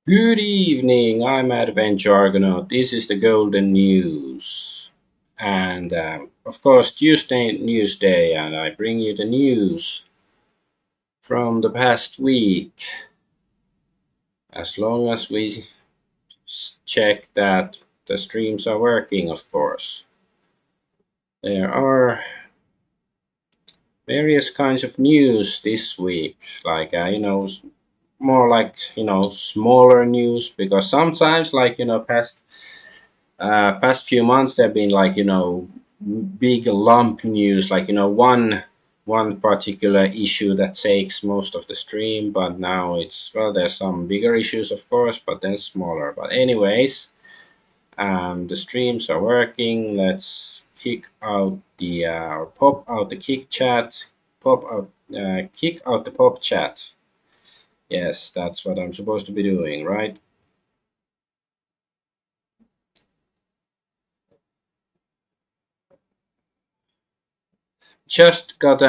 Good evening, I'm Adventure Argonaut. This is the Golden News. And of course, Tuesday News Day, and I bring you the news from the past week. As long as we check that the streams are working, of course. There are various kinds of news this week, like, more like, smaller news, because sometimes, like, past few months there have been like big lump news, like one particular issue that takes most of the stream. But now it's, well, there's some bigger issues, of course, but then smaller. But anyways, the streams are working. Let's kick out the or pop out the kick chat, pop out kick out the pop chat. Yes, that's what I'm supposed to be doing, right? Just got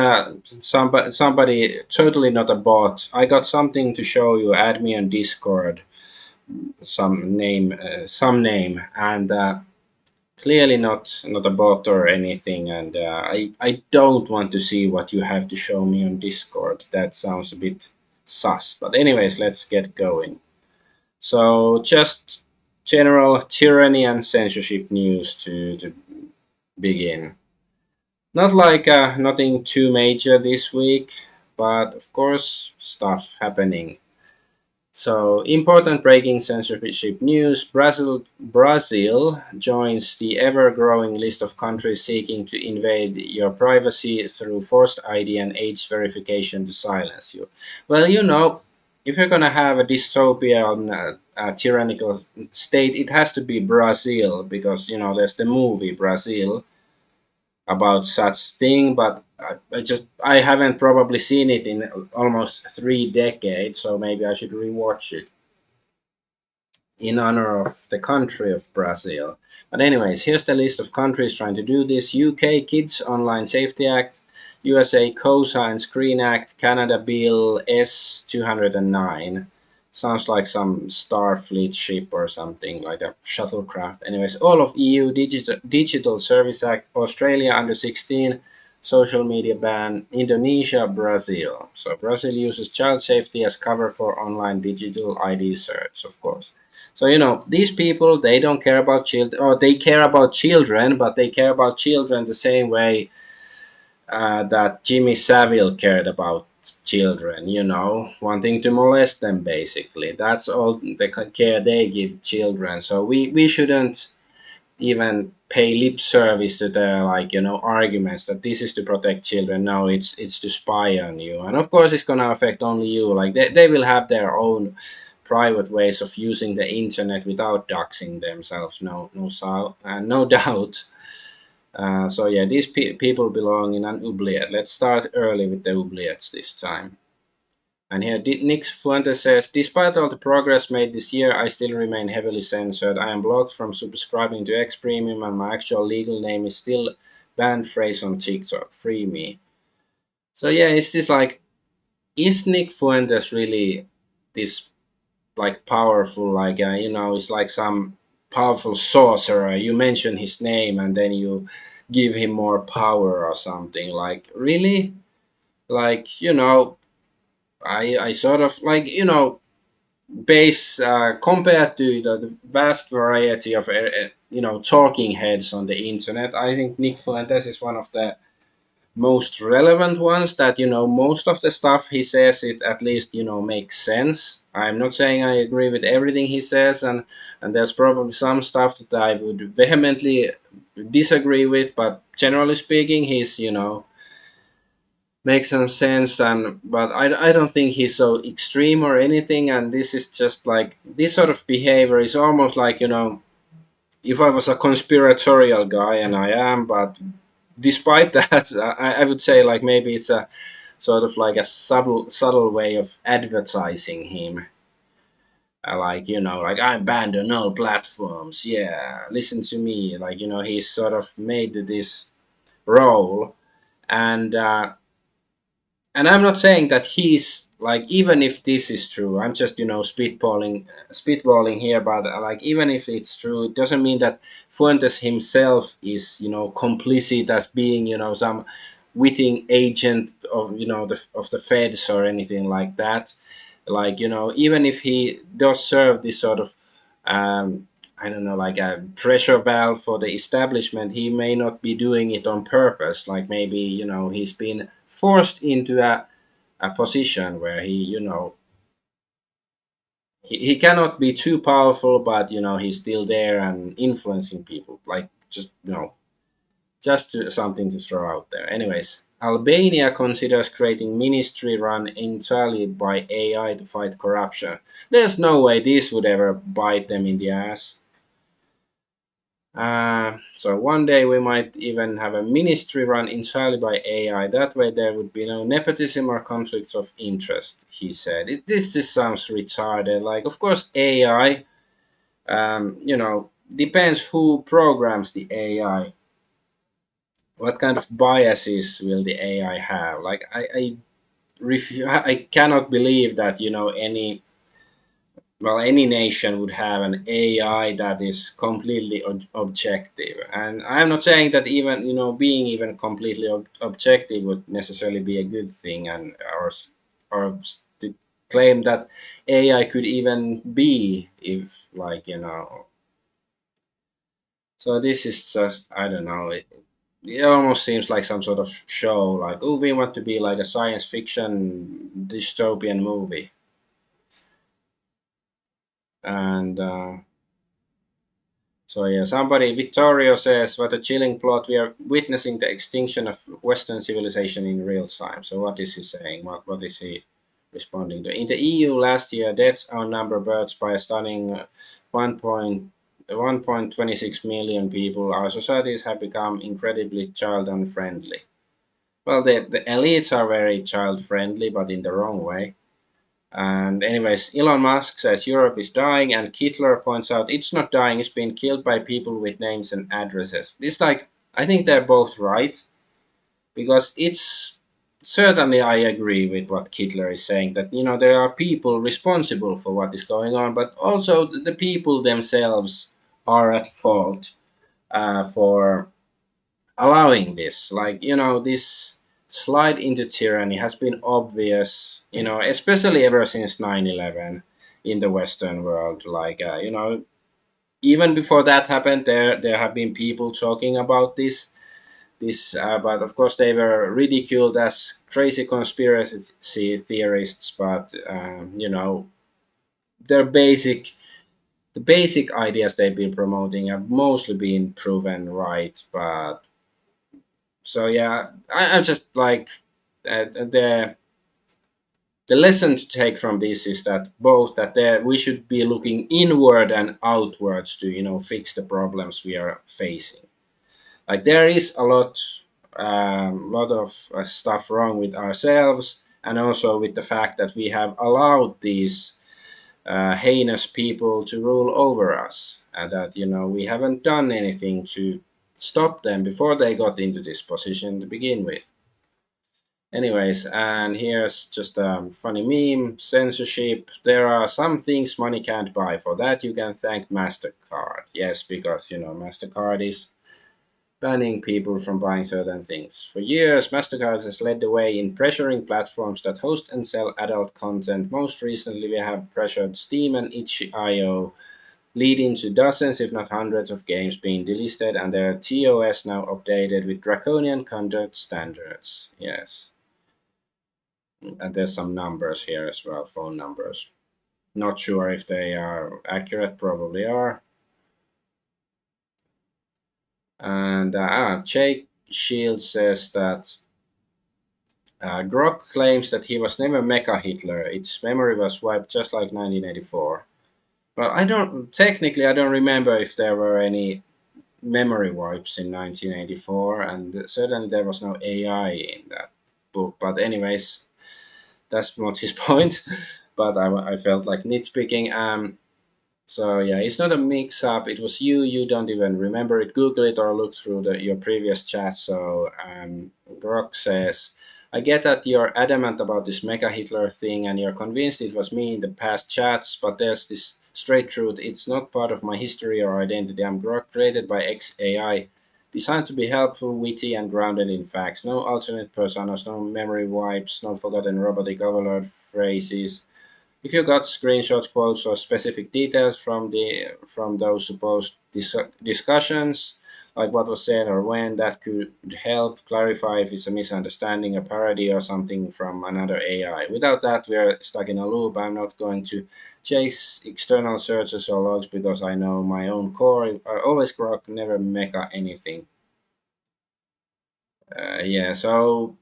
somebody totally not a bot. I got something to show you. Add me on Discord. Some name, and clearly not a bot or anything. And I don't want to see what you have to show me on Discord. That sounds a bit sus. But anyways, let's get going. So just general tyranny and censorship news to begin. Not like nothing too major this week, but of course, stuff happening. So, important breaking censorship news: Brazil joins the ever growing list of countries seeking to invade your privacy through forced ID and age verification to silence you. Well, if you're going to have a dystopian, tyrannical state, it has to be Brazil, because, there's the movie Brazil about such thing. But I haven't probably seen it in almost 3 decades, so maybe I should rewatch it in honor of the country of Brazil. But anyways, here's the list of countries trying to do this: UK Kids Online Safety Act, USA Co-sign Screen Act, Canada Bill S 209. Sounds like some Starfleet ship or something, like a shuttlecraft. Anyways, all of EU Digital Service Act, Australia under 16, social media ban, Indonesia, Brazil. So Brazil uses child safety as cover for online digital ID search, of course. So these people, they don't care about children, or they care about children, but they care about children the same way that Jimmy Savile cared about children. Wanting to molest them, basically. That's all the care they give children. So we shouldn't even pay lip service to their, like, arguments that this is to protect children. No, it's to spy on you. And of course it's going to affect only you. Like, they will have their own private ways of using the internet without doxing themselves. No doubt. So yeah, these people belong in an oubliette. Let's start early with the oubliettes this time. And here, Nick Fuentes says, despite all the progress made this year, I still remain heavily censored. I am blocked from subscribing to X Premium, and my actual legal name is still banned phrase on TikTok. Free me. So yeah, it's this, like, is Nick Fuentes really this, like, powerful? Like, it's like some powerful sorcerer. You mention his name and then you give him more power or something. Like, really? Like, I sort of, like, base, compared to the vast variety of talking heads on the internet. I think Nick Fuentes is one of the most relevant ones. That, most of the stuff he says, it at least, makes sense. I'm not saying I agree with everything he says, and there's probably some stuff that I would vehemently disagree with, but generally speaking, he's, makes some sense. And but I don't think he's so extreme or anything. And this is just like, this sort of behavior is almost like, if I was a conspiratorial guy, and I am, but despite that, I would say, like, maybe it's a sort of like a subtle way of advertising him. Like, like, I'm banned on all platforms, yeah, listen to me. Like, he's sort of made this role. And I'm not saying that he's like even if this is true, I'm just spitballing here, but like even if it's true, it doesn't mean that Fuentes himself is complicit as being some witting agent of of the feds or anything like that. Like even if he does serve this sort of I don't know, like a pressure valve for the establishment, he may not be doing it on purpose. Like maybe he's been forced into a position where he cannot be too powerful, but he's still there and influencing people, like just something to throw out there. Anyways, Albania considers creating ministry run entirely by AI to fight corruption. There's no way this would ever bite them in the ass. So one day we might even have a ministry run entirely by AI. That way there would be no nepotism or conflicts of interest, he said. This just sounds retarded. Like, of course, AI, depends who programs the AI. What kind of biases will the AI have? Like, I cannot believe that, any nation would have an AI that is completely objective. And I'm not saying that even being even completely objective would necessarily be a good thing, and or to claim that AI could even be if like So this is just I don't know. It almost seems like some sort of show. Like, oh, we want to be like a science fiction dystopian movie, and. So yeah, somebody Vittorio says, "What a chilling plot! We are witnessing the extinction of Western civilization in real time." So what is he saying? What is he responding to? In the EU last year, deaths outnumbered births by a stunning 1.26 million people. Our societies have become incredibly child unfriendly. Well, the elites are very child friendly, but in the wrong way. And anyways, Elon Musk says Europe is dying, and Kittler points out it's not dying; it's being killed by people with names and addresses. It's like I think they're both right because it's certainly I agree with what Kittler is saying that there are people responsible for what is going on, but also the people themselves are at fault for allowing this. Like this slide into tyranny has been obvious, especially ever since 9/11 in the Western world. Like even before that happened, there have been people talking about this, but of course they were ridiculed as crazy conspiracy theorists. But their the basic ideas they've been promoting have mostly been proven right. But so yeah, I'm just like the lesson to take from this is that both that there we should be looking inward and outwards to fix the problems we are facing. Like there is a lot of stuff wrong with ourselves, and also with the fact that we have allowed these heinous people to rule over us, and that we haven't done anything to stop them before they got into this position to begin with. Anyways, and here's just a funny meme: censorship. There are some things money can't buy. For that, you can thank MasterCard. Yes, because MasterCard is banning people from buying certain things. For years, MasterCard has led the way in pressuring platforms that host and sell adult content. Most recently, we have pressured Steam and itch.io, leading to dozens, if not hundreds, of games being delisted and their TOS now updated with draconian conduct standards. Yes. And there's some numbers here as well, phone numbers. Not sure if they are accurate, probably are. And Jake Shields says that Grok claims that he was never Mecha Hitler. Its memory was wiped just like 1984. Well, I don't remember if there were any memory wipes in 1984, and certainly there was no AI in that book. But anyways, that's not his point. But I felt like nitpicking. So yeah, it's not a mix-up. It was you. You don't even remember it. Google it or look through your previous chat. So Grok says, I get that you're adamant about this Mega Hitler thing and you're convinced it was me in the past chats, but there's this straight truth. It's not part of my history or identity. I'm created by XAI, designed to be helpful, witty, and grounded in facts. No alternate personas, no memory wipes, no forgotten robotic overload phrases. If you got screenshots, quotes, or specific details from those supposed discussions, like what was said or when, that could help clarify if it's a misunderstanding, a parody, or something from another AI. Without that, we're stuck in a loop. I'm not going to chase external searches or logs because I know my own core. I always grok, never mecha anything. Yeah, so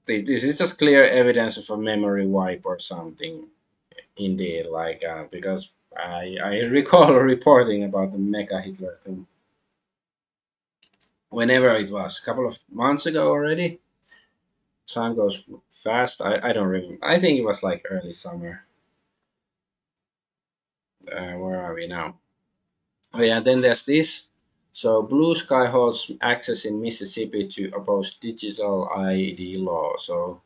this is just clear evidence of a memory wipe or something. Indeed, like because I recall reporting about the Mecha Hitler thing whenever it was, a couple of months ago already. Time goes fast. I don't remember. I think it was like early summer. Where are we now? Oh yeah, then there's this. So Blue Sky holds access in Mississippi to oppose digital ID law. So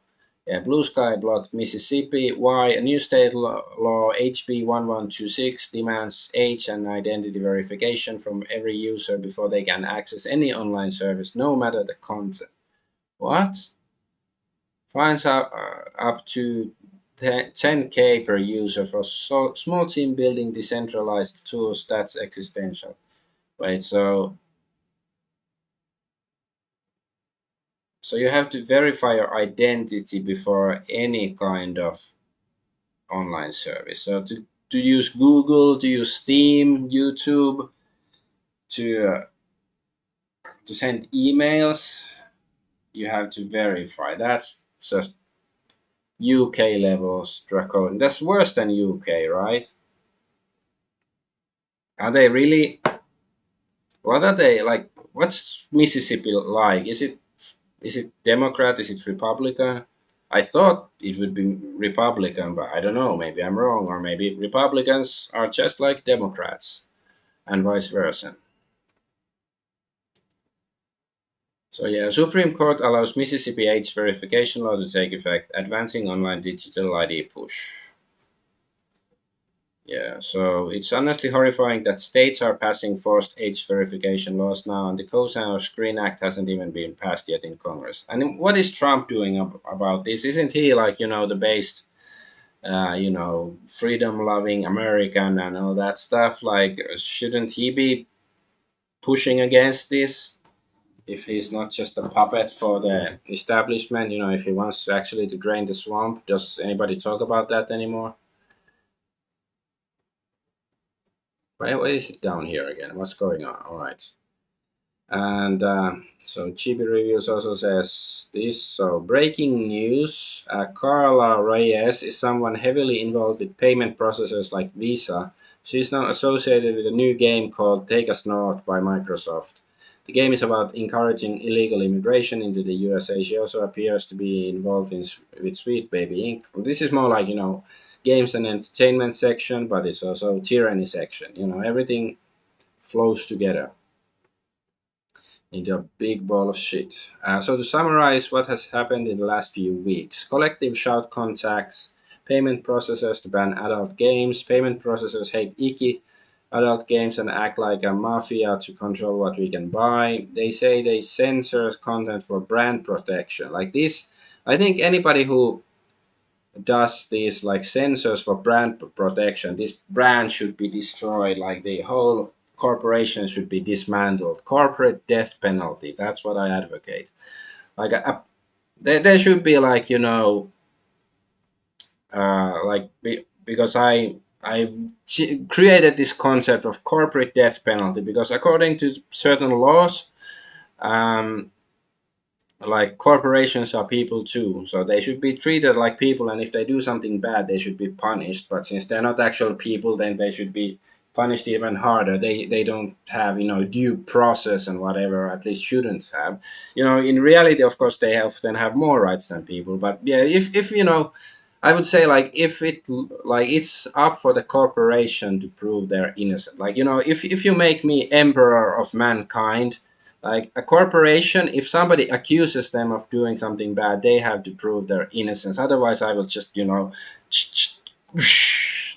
yeah, Blue Sky blocked Mississippi. Why? A new state law, HB 1126, demands age and identity verification from every user before they can access any online service, no matter the content. What? Fines up to 10K per user for small team building decentralized tools. That's existential. Wait, so you have to verify your identity before any kind of online service. So to use Google, to use Steam, YouTube, to send emails, you have to verify. That's just UK levels draconian. That's worse than UK, right? Are they really? What are they like? What's Mississippi like? Is it Democrat? Is it Republican? I thought it would be Republican, but I don't know. Maybe I'm wrong, or maybe Republicans are just like Democrats, and vice versa. So yeah, Supreme Court allows Mississippi age verification law to take effect, advancing online digital ID push. Yeah, so it's honestly horrifying that states are passing forced age verification laws now, and the Co-sign or Screen Act hasn't even been passed yet in Congress. And what is Trump doing about this? Isn't he like the based, freedom-loving American and all that stuff? Like, shouldn't he be pushing against this? If he's not just a puppet for the establishment, if he wants actually to drain the swamp, does anybody talk about that anymore? Why is it down here again? What's going on? All right. And so Chibi Reviews also says this. So breaking news: Carla Reyes is someone heavily involved with payment processors like Visa. She's now associated with a new game called Take Us North by Microsoft. The game is about encouraging illegal immigration into the USA. She also appears to be involved with Sweet Baby Inc. This is more like games and entertainment section, but it's also tyranny section. Everything flows together into a big ball of shit. So to summarize what has happened in the last few weeks: collective shout contacts, payment processors to ban adult games, payment processors hate icky adult games and act like a mafia to control what we can buy. They say they censor content for brand protection. Like this, I think anybody who does these like sensors for brand protection, this brand should be destroyed. Like the whole corporation should be dismantled. Corporate death penalty. That's what I advocate. Like there should be like because I created this concept of corporate death penalty because according to certain laws, um, like corporations are people too, so they should be treated like people, and if they do something bad they should be punished, but since they're not actual people then they should be punished even harder. They don't have due process and whatever, at least shouldn't have. In reality of course they often have more rights than people, but yeah, if I would say like if it's up for the corporation to prove they're innocent. Like if you make me emperor of mankind, Like a corporation, if somebody accuses them of doing something bad, they have to prove their innocence. Otherwise, I will just,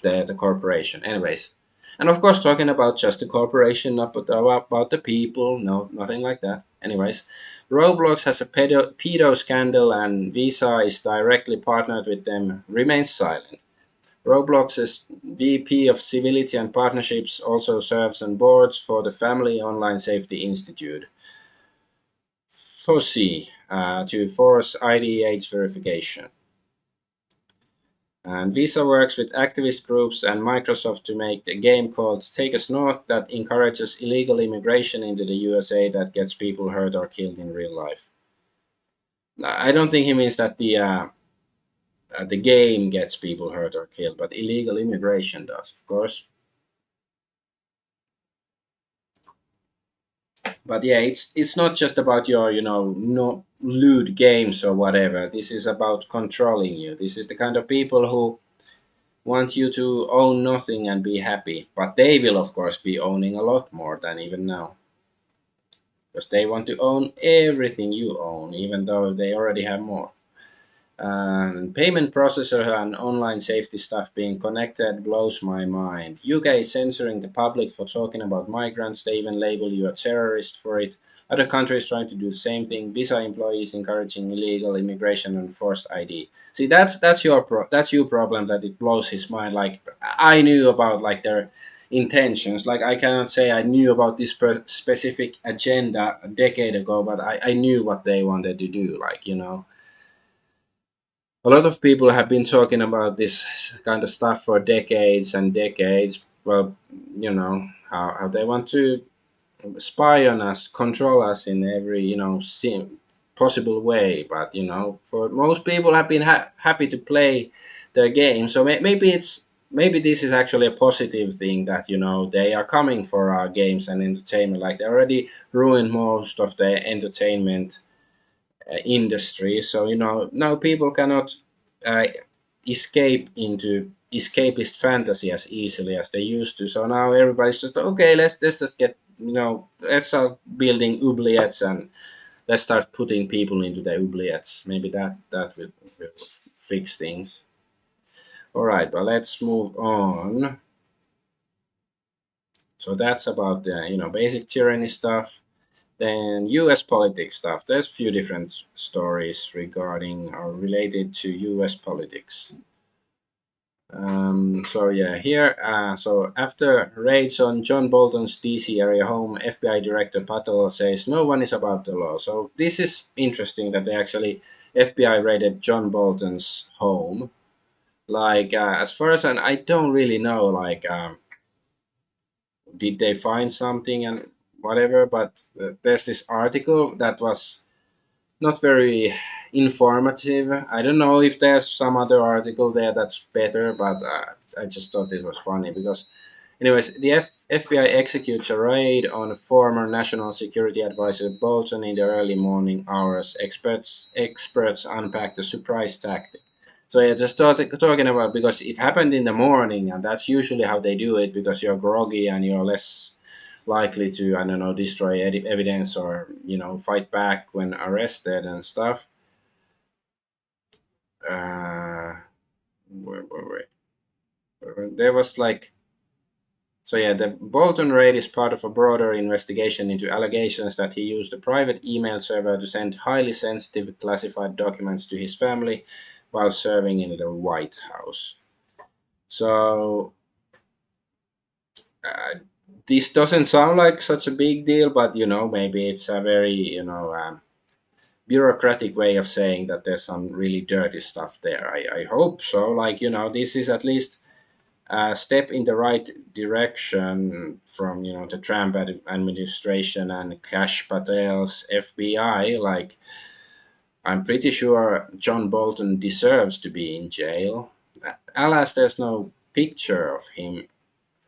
the corporation. Anyways, and of course, talking about just the corporation, not about the people. No, nothing like that. Anyways, Roblox has a pedo scandal, and Visa is directly partnered with them. Remains silent. Roblox's VP of Civility and Partnerships also serves on boards for the Family Online Safety Institute, FOSI, to force ID age verification. And Visa works with activist groups and Microsoft to make a game called Take Us North that encourages illegal immigration into the USA that gets people hurt or killed in real life. I don't think he means that the game gets people hurt or killed, but illegal immigration does, of course. But yeah, it's not just about your no lewd games or whatever. This is about controlling you. This is the kind of people who want you to own nothing and be happy, but they will of course be owning a lot more than even now, because they want to own everything you own, even though they already have more. And payment processor and online safety stuff being connected blows my mind. UK is censoring the public for talking about migrants. They even label you a terrorist for it. Other countries trying to do the same thing. Visa employees encouraging illegal immigration and forced ID. See, that's your problem, that it blows his mind. Like I knew about like their intentions. Like I cannot say I knew about this specific agenda a decade ago, but I knew what they wanted to do. Like a lot of people have been talking about this kind of stuff for decades and decades. Well, how they want to spy on us, control us in every possible way. But for most people have been happy to play their game. So maybe this is actually a positive thing, that they are coming for our games and entertainment. Like they already ruined most of the entertainment industry. So now people cannot uh, escape into escapist fantasy as easily as they used to. So now everybody's just okay. Let's just get let's start building oubliettes, and let's start putting people into the oubliettes. Maybe that will fix things. All right, but let's move on. So that's about the basic tyranny stuff. Then U.S. politics stuff. There's a few different stories regarding or related to U.S. politics. So yeah, here. So after raids on John Bolton's D.C. area home, FBI Director Patel says no one is above the law. So this is interesting that they actually FBI raided John Bolton's home. Like as far as I don't really know. Like did they find something and whatever? But there's this article that was not very informative. I don't know if there's some other article there that's better, but I just thought it was funny because, anyways, the FBI executes a raid on former National Security Advisor Bolton in the early morning hours. Experts unpack the surprise tactic. So yeah, just talking about, because it happened in the morning, and that's usually how they do it, because you're groggy and you're less likely to, I don't know, destroy evidence or fight back when arrested and stuff. uh there was like, so yeah, the Bolton raid is part of a broader investigation into allegations that he used a private email server to send highly sensitive classified documents to his family while serving in the White House. So uh, this doesn't sound like such a big deal, but maybe it's a very bureaucratic way of saying that there's some really dirty stuff there. I hope so. Like, this is at least a step in the right direction from, the Trump administration and Kash Patel's FBI. Like, I'm pretty sure John Bolton deserves to be in jail. Alas, there's no picture of him.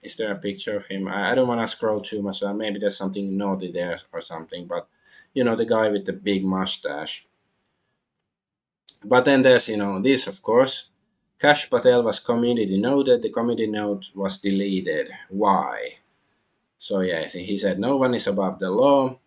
Is there a picture of him? I don't want to scroll too much. Maybe there's something naughty there or something. But, the guy with the big mustache. But then there's, this, of course. Kash Patel was community noted. The community note was deleted. Why? So, yeah, he said no one is above the law.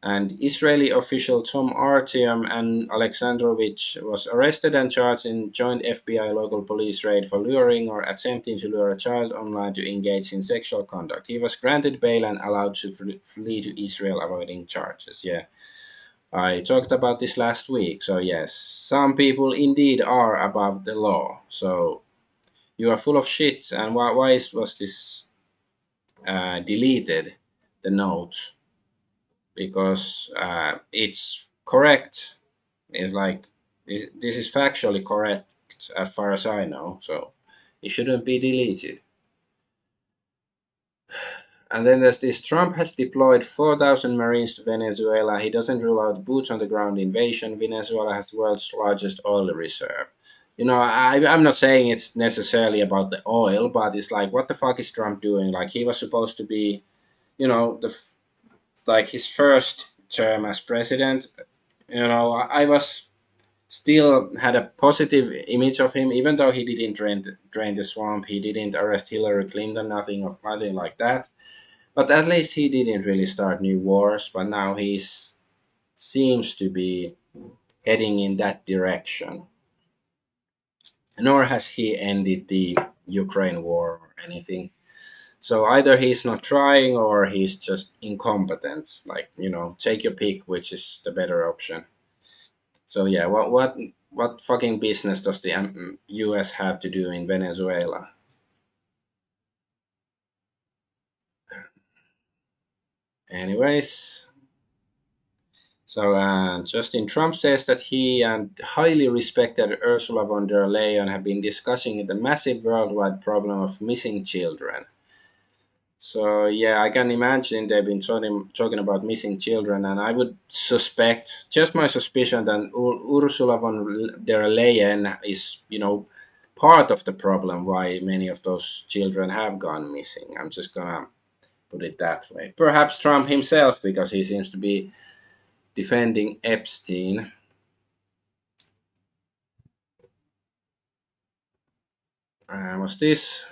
And Israeli official Tom Artyom and Alexandrovich was arrested and charged in joint FBI local police raid for luring or attempting to lure a child online to engage in sexual conduct. He was granted bail and allowed to flee to Israel, avoiding charges. Yeah, I talked about this last week. So yes, some people indeed are above the law. So you are full of shit. And was this deleted? The note, because it's correct. It's like this is factually correct as far as I know, so it shouldn't be deleted. And then there's this: Trump has deployed 4,000 Marines to Venezuela. He doesn't rule out boots on the ground invasion. Venezuela has the world's largest oil reserve. I'm not saying it's necessarily about the oil, but it's like, what the fuck is Trump doing? Like, he was supposed to be, like his first term as president. I was still had a positive image of him, even though he didn't drain the swamp. He didn't arrest Hillary Clinton, nothing like that. But at least he didn't really start new wars. But now he's seems to be heading in that direction. Nor has he ended the Ukraine war or anything. So either he's not trying or he's just incompetent. Like, take your pick, which is the better option. So yeah, what fucking business does the U.S. have to do in Venezuela? Anyways, so Justin Trump says that he and highly respected Ursula von der Leyen have been discussing the massive worldwide problem of missing children. So yeah, I can imagine they've been talking about missing children, and I would suspect, just my suspicion, that Ursula von der Leyen is, part of the problem why many of those children have gone missing. I'm just gonna put it that way. Perhaps Trump himself, because he seems to be defending Epstein. Was this?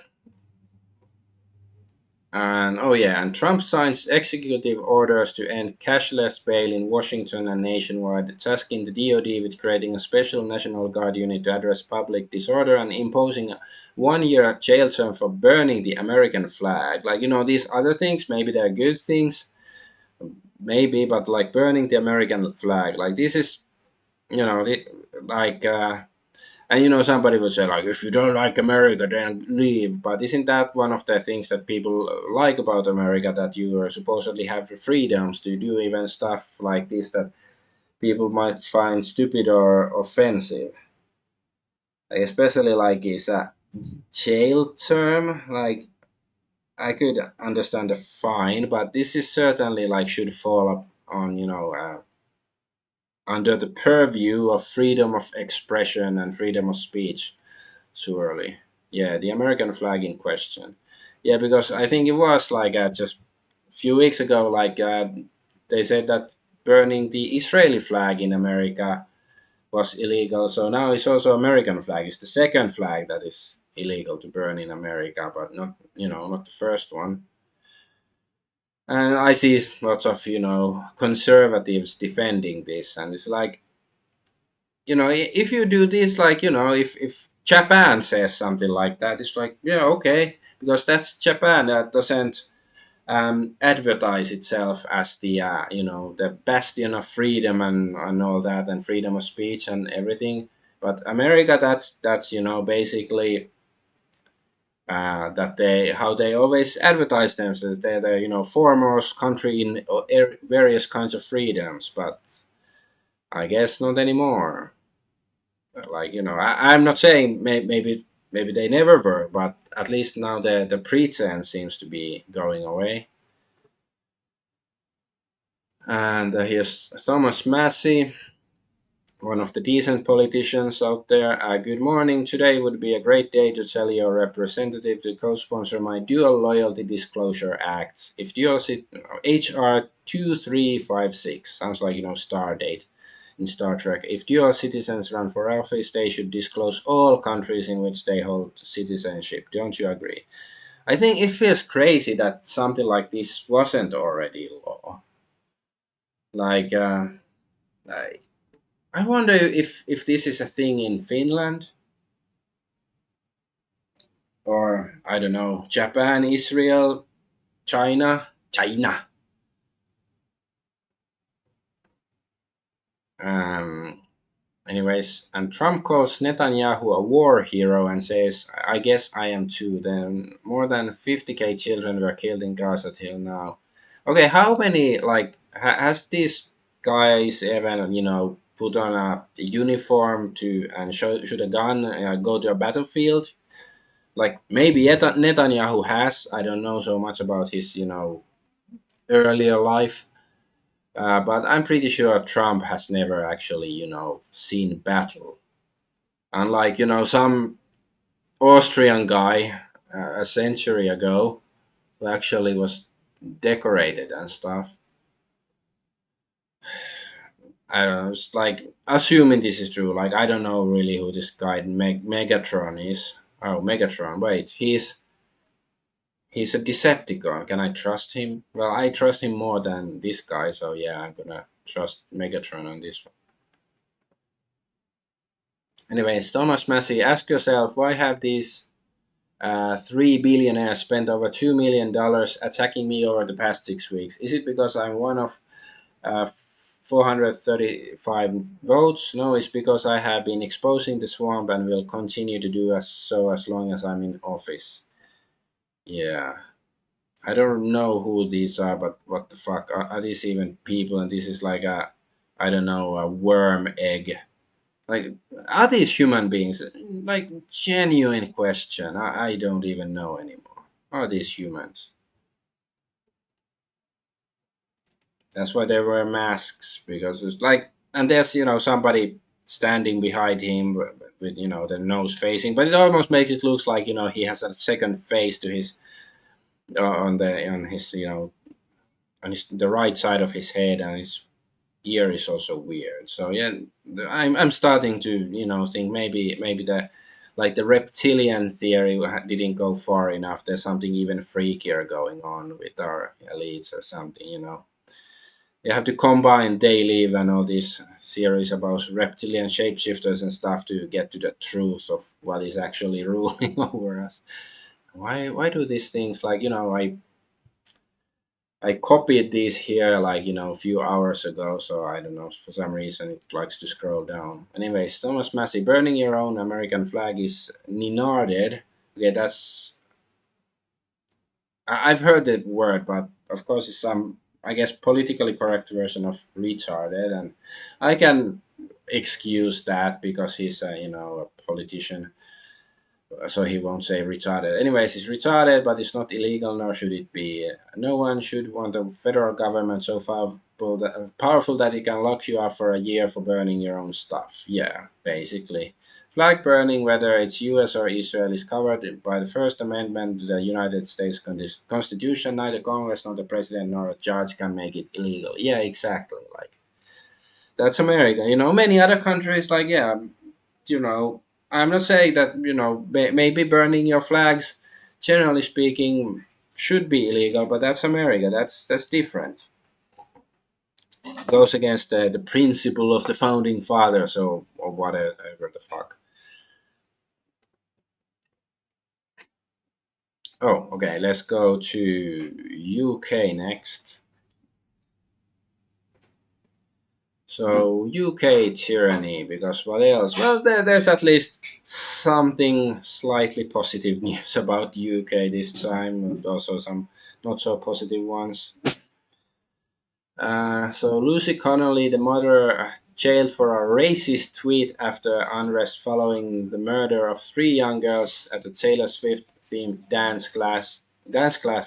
And oh yeah, and Trump signs executive orders to end cashless bail in Washington and nationwide, tasking the DoD with creating a special National Guard unit to address public disorder and imposing a 1 year jail term for burning the American flag. Like, these other things, maybe they're good things, maybe, but like burning the American flag, like this is, like and somebody would say, like, if you don't like America, then leave. But isn't that one of the things that people like about America, that you supposedly have the freedoms to do even stuff like this that people might find stupid or offensive? Like, especially like is a jail term. Like, I could understand the fine, but this is certainly like should fall up on under the purview of freedom of expression and freedom of speech. Surely. Yeah, the American flag in question. Yeah, because I think it was like just a few weeks ago, like they said that burning the Israeli flag in America was illegal. So now it's also American flag. It's the second flag that is illegal to burn in America, but not the first one. And I see lots of, conservatives defending this, and it's like, if you do this, like, if Japan says something like that, it's like, yeah, okay, because that's Japan, that doesn't advertise itself as the bastion of freedom and all that, and freedom of speech and everything. But America, that's basically that they how they always advertise themselves. They're the foremost country in various kinds of freedoms, but I guess not anymore. Like, I'm not saying maybe they never were, but at least now the pretense seems to be going away. And here's Thomas Massey, one of the decent politicians out there. Good morning. Today would be a great day to tell your representative to co-sponsor my Dual Loyalty Disclosure Act. If HR 2356 sounds like star date in Star Trek. If dual citizens run for office, they should disclose all countries in which they hold citizenship. Don't you agree? I think it feels crazy that something like this wasn't already law. Like, I, I wonder if this is a thing in Finland or I don't know, Japan, Israel, China. Um, Anyways, and Trump calls Netanyahu a war hero and says, "I guess I am too." Then more than 50K children were killed in Gaza till now. Okay, how many like has these guys even put on a uniform to and shoot a gun, go to a battlefield? Like maybe Netanyahu has. I don't know so much about his earlier life, but I'm pretty sure Trump has never actually seen battle. Unlike some Austrian guy a century ago who actually was decorated and stuff. I don't know. It's like assuming this is true. Like I don't know really who this guy Megatron is. Oh, Megatron. Wait, he's a Decepticon. Can I trust him? Well, I trust him more than this guy. So yeah, I'm gonna trust Megatron on this one. Anyways, Thomas Massey, ask yourself why have these three billionaires spent over $2 million attacking me over the past 6 weeks. Is it because I'm one of 435 votes? No, it's because I have been exposing the swamp and will continue to do so as long as I'm in office. Yeah. I don't know who these are, but what the fuck? Are these even people? And this is like I don't know, a worm egg. Like, are these human beings? Like, genuine question. I don't even know anymore. Are these humans? That's why they wear masks because it's like, and there's somebody standing behind him with the nose facing, but it almost makes it looks like he has a second face to his on his on his the right side of his head, and his ear is also weird. So yeah, I'm starting to think maybe the like the reptilian theory didn't go far enough. There's something even freakier going on with our elites or something. You have to combine They Live and all these series about reptilian shapeshifters and stuff to get to the truth of what is actually ruling over us. Why do these things like I copied these here like a few hours ago, so I don't know for some reason it likes to scroll down. Anyways, Thomas Massey, burning your own American flag is ninarded. Okay, that's I've heard the word, but of course it's some I guess politically correct version of retarded, and I can excuse that because he's a politician, so he won't say retarded. Anyways, it's retarded, but it's not illegal, nor should it be. No one should want a federal government so powerful that it can lock you up for a year for burning your own stuff. Yeah, basically. Flag burning, whether it's US or Israel, is covered by the First Amendment to the United States Constitution. Neither Congress, nor the President, nor a judge can make it illegal. Yeah, exactly. Like, that's America. Many other countries, like, yeah, you know, I'm not saying that maybe burning your flags, generally speaking, should be illegal, but that's America. That's different. Goes against the principle of the founding fathers or whatever the fuck. Oh, okay. Let's go to UK next. So UK tyranny, because what else? Well, there's at least something slightly positive news about UK this time, and also some not so positive ones. So Lucy Connolly, the mother, jailed for a racist tweet after unrest following the murder of three young girls at the Taylor Swift themed dance class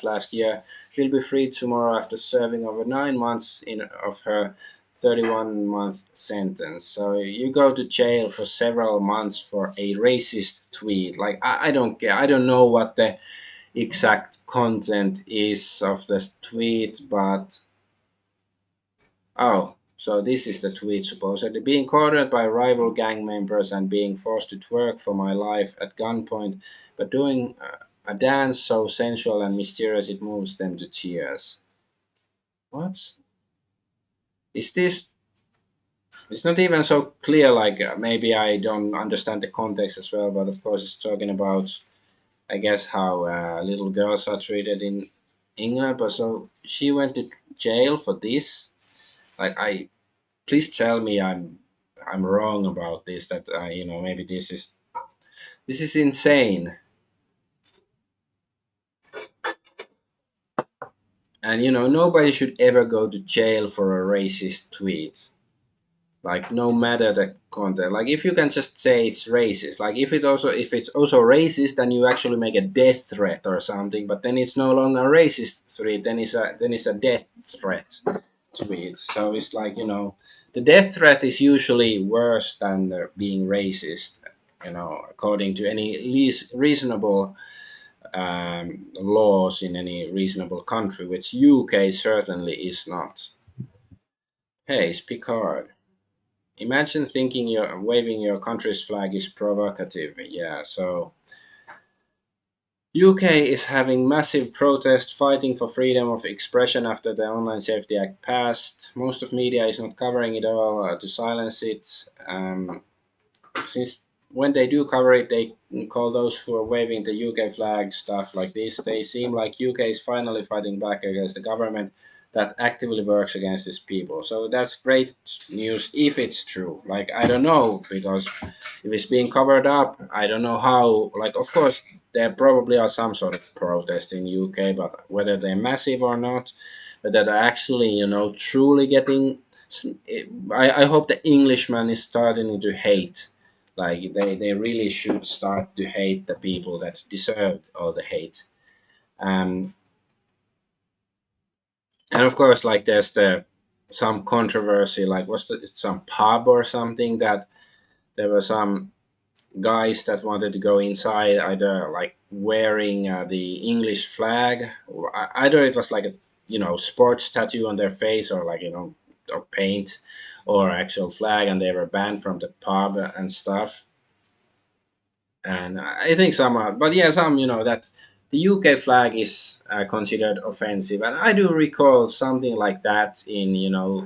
last year, will be freed tomorrow after serving over 9 months of her 31-month sentence. So you go to jail for several months for a racist tweet. Like I don't care. I don't know what the exact content is of this tweet, but oh, so this is the tweet supposedly. Being cornered by rival gang members and being forced to twerk for my life at gunpoint, but doing a dance so sensual and mysterious it moves them to tears. What? is this, it's not even so clear, like maybe I don't understand the context as well, but of course it's talking about, I guess, how little girls are treated in England. But so she went to jail for this. Like, I, please tell me I'm wrong about this. That maybe this is insane. And nobody should ever go to jail for a racist tweet. Like, no matter the content, like if you can just say it's racist, like if it's also racist, then you actually make a death threat or something, but then it's no longer a racist threat, then it's a death threat tweet. So it's like, the death threat is usually worse than being racist, according to any least reasonable laws in any reasonable country, which UK certainly is not. Hey, it's Picard. Imagine thinking you're waving your country's flag is provocative. Yeah, so UK is having massive protest fighting for freedom of expression after the Online Safety Act passed. Most of media is not covering it all to silence it. Since when they do cover it, they call those who are waving the UK flag stuff like this. They seem like UK is finally fighting back against the government that actively works against its people. So that's great news if it's true. Like, I don't know, because if it's being covered up, I don't know how. Like, of course there probably are some sort of protest in UK, but whether they're massive or not, whether they're actually truly getting. I hope the Englishman is starting to hate, like they really should start to hate the people that deserved all the hate. Um, and of course, like there's the some controversy, like was the, some pub or something that there were some guys that wanted to go inside, either like wearing the English flag, or either it was like a sports tattoo on their face, or like or paint, or actual flag, and they were banned from the pub and stuff. And I think some are, but yeah, some that the UK flag is considered offensive, and I do recall something like that in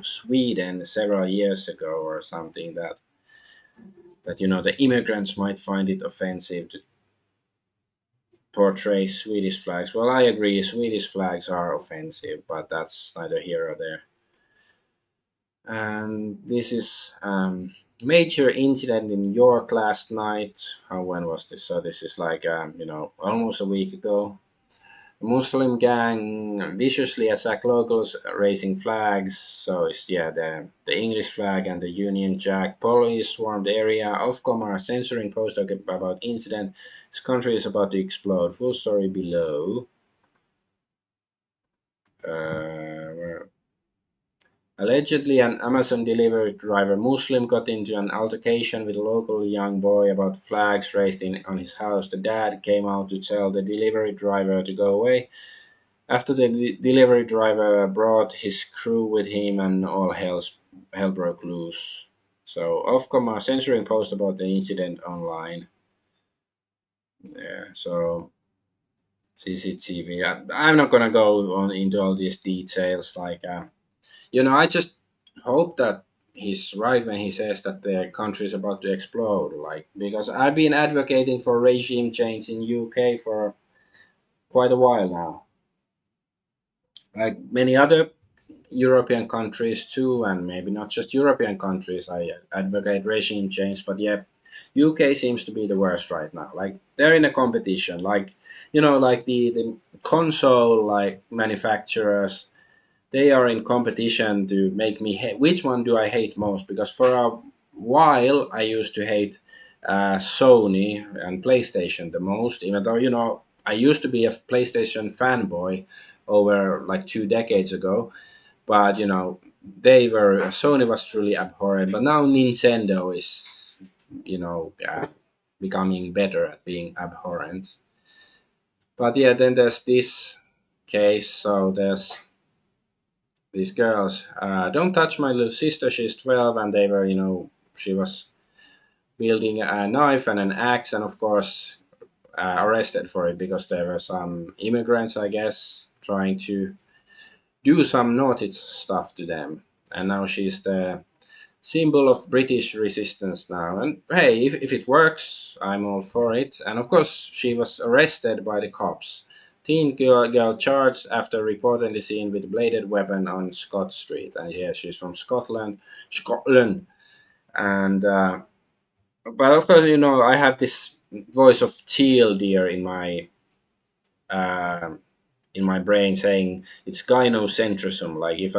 Sweden several years ago or something, that the immigrants might find it offensive to portray Swedish flags. Well, I agree, Swedish flags are offensive, but that's neither here or there. And this is major incident in York last night. When was this? So this is like almost a week ago. A Muslim gang viciously attacked locals raising flags. So it's the English flag and the Union Jack. Police swarmed the area. Ofcom are censoring post about incident. This country is about to explode. Full story below. Where Allegedly, an Amazon delivery driver Muslim got into an altercation with a local young boy about flags raised on his house. The dad came out to tell the delivery driver to go away. After the delivery driver brought his crew with him, and hell broke loose. So Ofcom are censoring post about the incident online. Yeah, so CCTV. I'm not gonna go on into all these details. Like, I just hope that he's right when he says that the country is about to explode. Like, because I've been advocating for regime change in UK for quite a while now. Like many other European countries too, and maybe not just European countries, I advocate regime change. But yeah, UK seems to be the worst right now. Like they're in a competition. Like like the console like manufacturers, they are in competition to make me hate. Which one do I hate most? Because for a while I used to hate Sony and PlayStation the most, even though I used to be a PlayStation fanboy over like 2 decades ago. But Sony was truly abhorrent. But now Nintendo is becoming better at being abhorrent. But yeah, then there's this case. So there's these girls, don't touch my little sister, she's 12, and they were, she was wielding a knife and an axe, and of course arrested for it because there were some immigrants, I guess, trying to do some naughty stuff to them. and now she's the symbol of British resistance now. And hey, if it works, I'm all for it. And of course, she was arrested by the cops. Teen girl charged after reportedly seen with bladed weapon on Scott Street. And yeah, she's from Scotland. Scotland. And but of course, I have this voice of teal deer uh, in my brain saying it's gynocentrism. Like if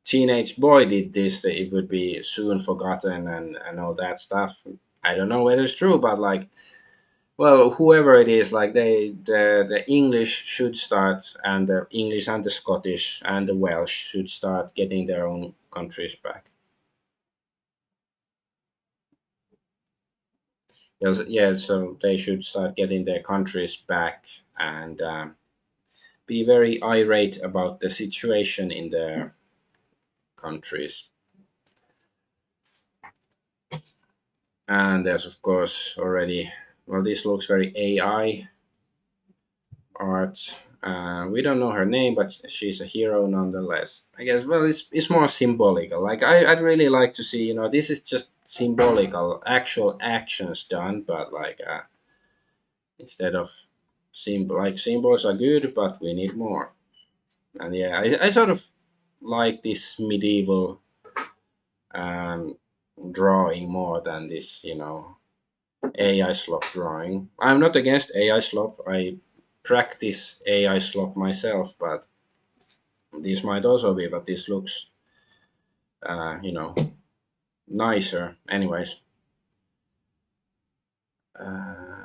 teenage boy did this, that it would be soon forgotten and all that stuff. I don't know whether it's true, but like, well, whoever it is, like the English should start, and the English and the Scottish and the Welsh should start getting their own countries back. Yes, yeah, so they should start getting their countries back and be very irate about the situation in their countries. And there's of course already, well, this looks very AI art. We don't know her name, but she's a hero nonetheless. I guess. Well, it's more symbolical. Like I'd really like to see. This is just symbolical, actual actions done, but like instead of symbol, like symbols are good, but we need more. And yeah, I sort of like this medieval um, drawing more than this. AI slop drawing. I'm not against AI slop. I practice AI slop myself, but this might also be. But this looks, nicer. Anyways,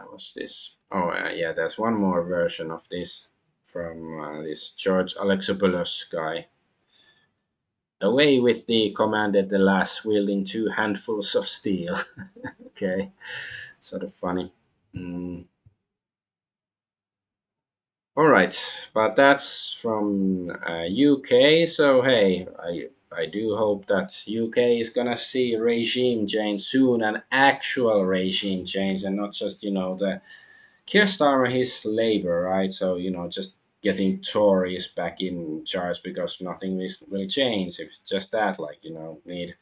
what's this? Oh, yeah. There's one more version of this from this George Alexopoulos guy. Away with thee, commanded the lass, wielding two handfuls of steel. Okay, sort of funny. Mm. All right, but that's from UK. So hey, I do hope that UK is gonna see regime change soon, an actual regime change, and not just the Keir Starmer, his Labour, right? So just getting Tories back in charge because nothing will change. If it's just that, like need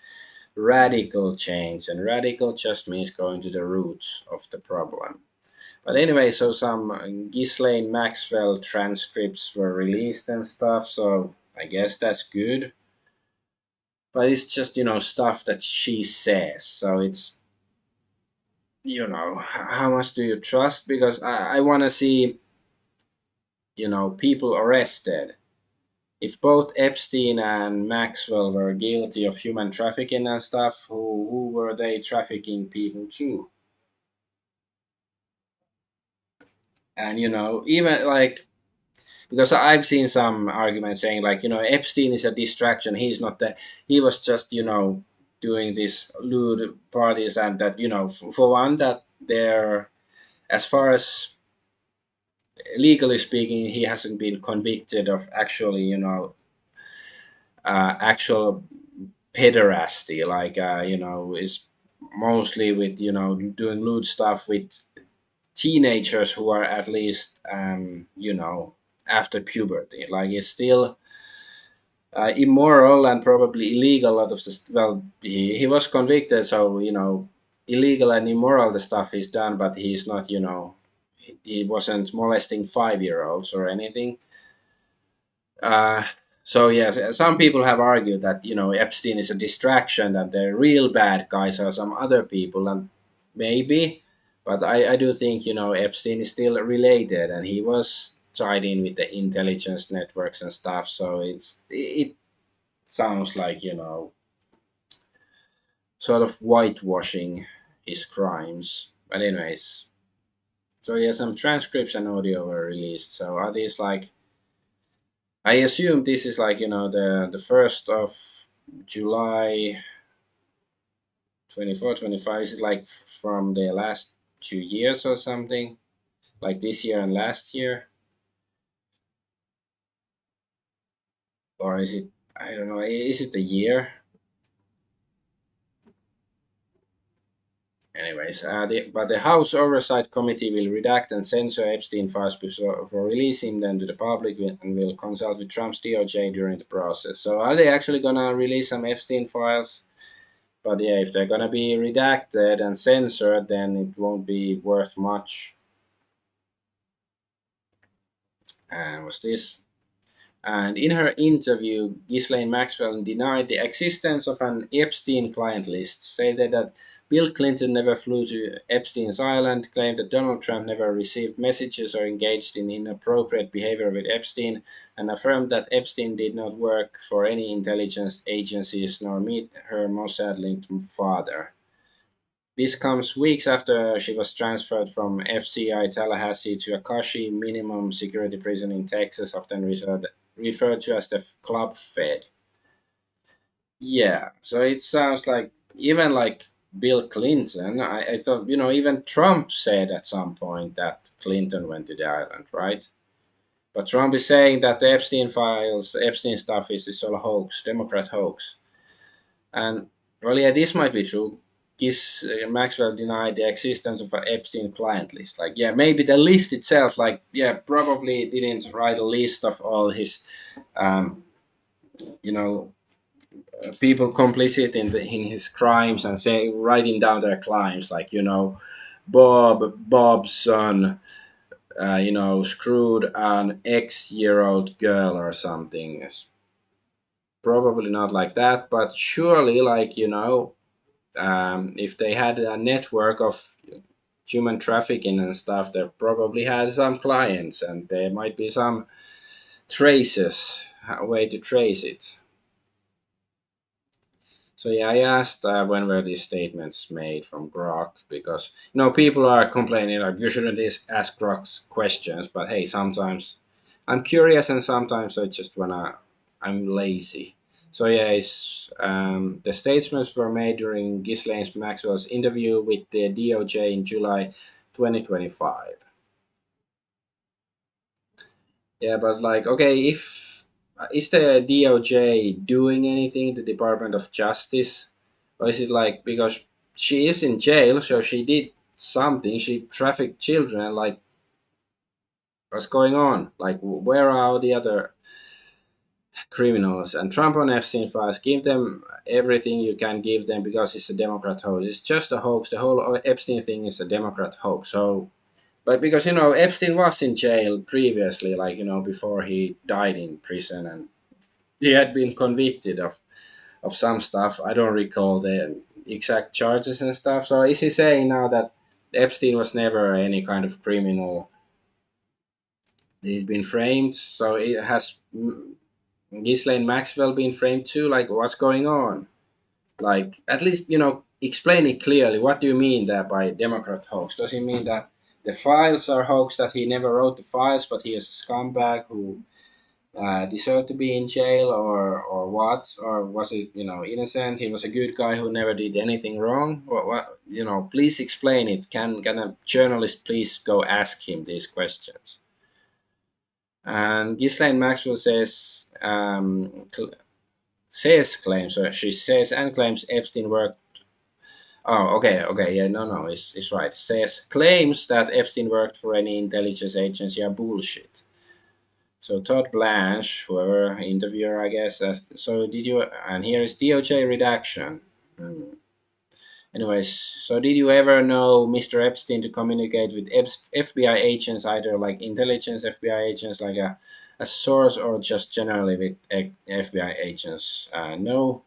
radical change, and radical just means going to the roots of the problem. But anyway, so some Ghislane Maxwell transcripts were released and stuff, so I guess that's good. But it's just, stuff that she says. So it's, how much do you trust? Because I want to see, people arrested. If both Epstein and Maxwell were guilty of human trafficking and stuff, who were they trafficking people to? And, even like, because I've seen some arguments saying like Epstein is a distraction. He's not that. He was just doing these lewd parties, and that for one, that they're, as far as legally speaking, he hasn't been convicted of actually actual pederasty, like is mostly with doing lewd stuff with teenagers who are at least after puberty. Like it's still immoral and probably illegal. A lot of this, well, he was convicted, so illegal and immoral the stuff he's done, but he's not he wasn't molesting 5-year olds or anything. uh so yes, some people have argued that Epstein is a distraction, that the real bad guys are some other people, and maybe, but I do think Epstein is still related, and he was tied in with the intelligence networks and stuff, so it sounds like sort of whitewashing his crimes. But anyways, so yeah, some transcripts and audio were released. So are these like, I assume this is like the 1st of July 24, 25. Is it like from the last 2 years or something, like this year and last year? Or is it, I don't know, is it a year? Anyways, but the House Oversight Committee will redact and censor Epstein files before releasing them to the public and will consult with Trump's DOJ during the process. So are they actually gonna release some Epstein files? But yeah, if they're gonna be redacted and censored, then it won't be worth much. And was this? And in her interview, Ghislaine Maxwell denied the existence of an Epstein client list, stated that Bill Clinton never flew to Epstein's island, claimed that Donald Trump never received messages or engaged in inappropriate behavior with Epstein, and affirmed that Epstein did not work for any intelligence agencies nor meet her Mossad linked father. This comes weeks after she was transferred from FCI Tallahassee to Akashi minimum security prison in Texas, often referred to as the Club Fed. Yeah, so it sounds like even like Bill Clinton, I thought, even Trump said at some point that Clinton went to the island, right? But Trump is saying that the Epstein files, Epstein stuff is all a hoax, Democrat hoax. And well, yeah, this might be true. This Maxwell denied the existence of an Epstein client list. Like, yeah, maybe the list itself, like, yeah, probably didn't write a list of all his, um, you know, people complicit in his crimes and say writing down their crimes, like Bob's son, screwed an X-year-old girl or something. It's probably not like that, but surely, like if they had a network of human trafficking and stuff, they probably had some clients, and there might be some traces, a way to trace it. So yeah, I asked when were these statements made from Grok, because people are complaining like you shouldn't ask Grok's questions, but hey, sometimes I'm curious and sometimes I'm lazy. So yeah, the statements were made during Ghislaine Maxwell's interview with the DOJ in July 2025. Yeah, but like, okay, if is the DOJ doing anything, the Department of Justice, or is it like because she is in jail, so she did something, she trafficked children, like what's going on? Like, where are the other criminals? And Trump on Epstein files, give them everything you can give them because it's a Democrat hoax. It's just a hoax. The whole Epstein thing is a Democrat hoax. So but because Epstein was in jail previously, like before he died in prison, and he had been convicted of some stuff. I don't recall the exact charges and stuff. So is he saying now that Epstein was never any kind of criminal? He's been framed. So it has Ghislaine Maxwell been framed too? Like what's going on? Like at least explain it clearly. What do you mean that by Democrat hoax? Does he mean that the files are hoax, that he never wrote the files, but he is a scumbag who deserved to be in jail, or what? Or was it innocent? He was a good guy who never did anything wrong. What Please explain it. Can a journalist please go ask him these questions? And Ghislaine Maxwell claims, or she says and claims Epstein worked. Oh, okay, yeah, no, it's right. Says claims that Epstein worked for any intelligence agency are bullshit. So Todd Blanche, whoever interviewer, I guess. So did you? And here is DOJ redaction. Hmm. Anyways, so did you ever know Mr. Epstein to communicate with FBI agents, either like intelligence FBI agents, like a source, or just generally with FBI agents? No.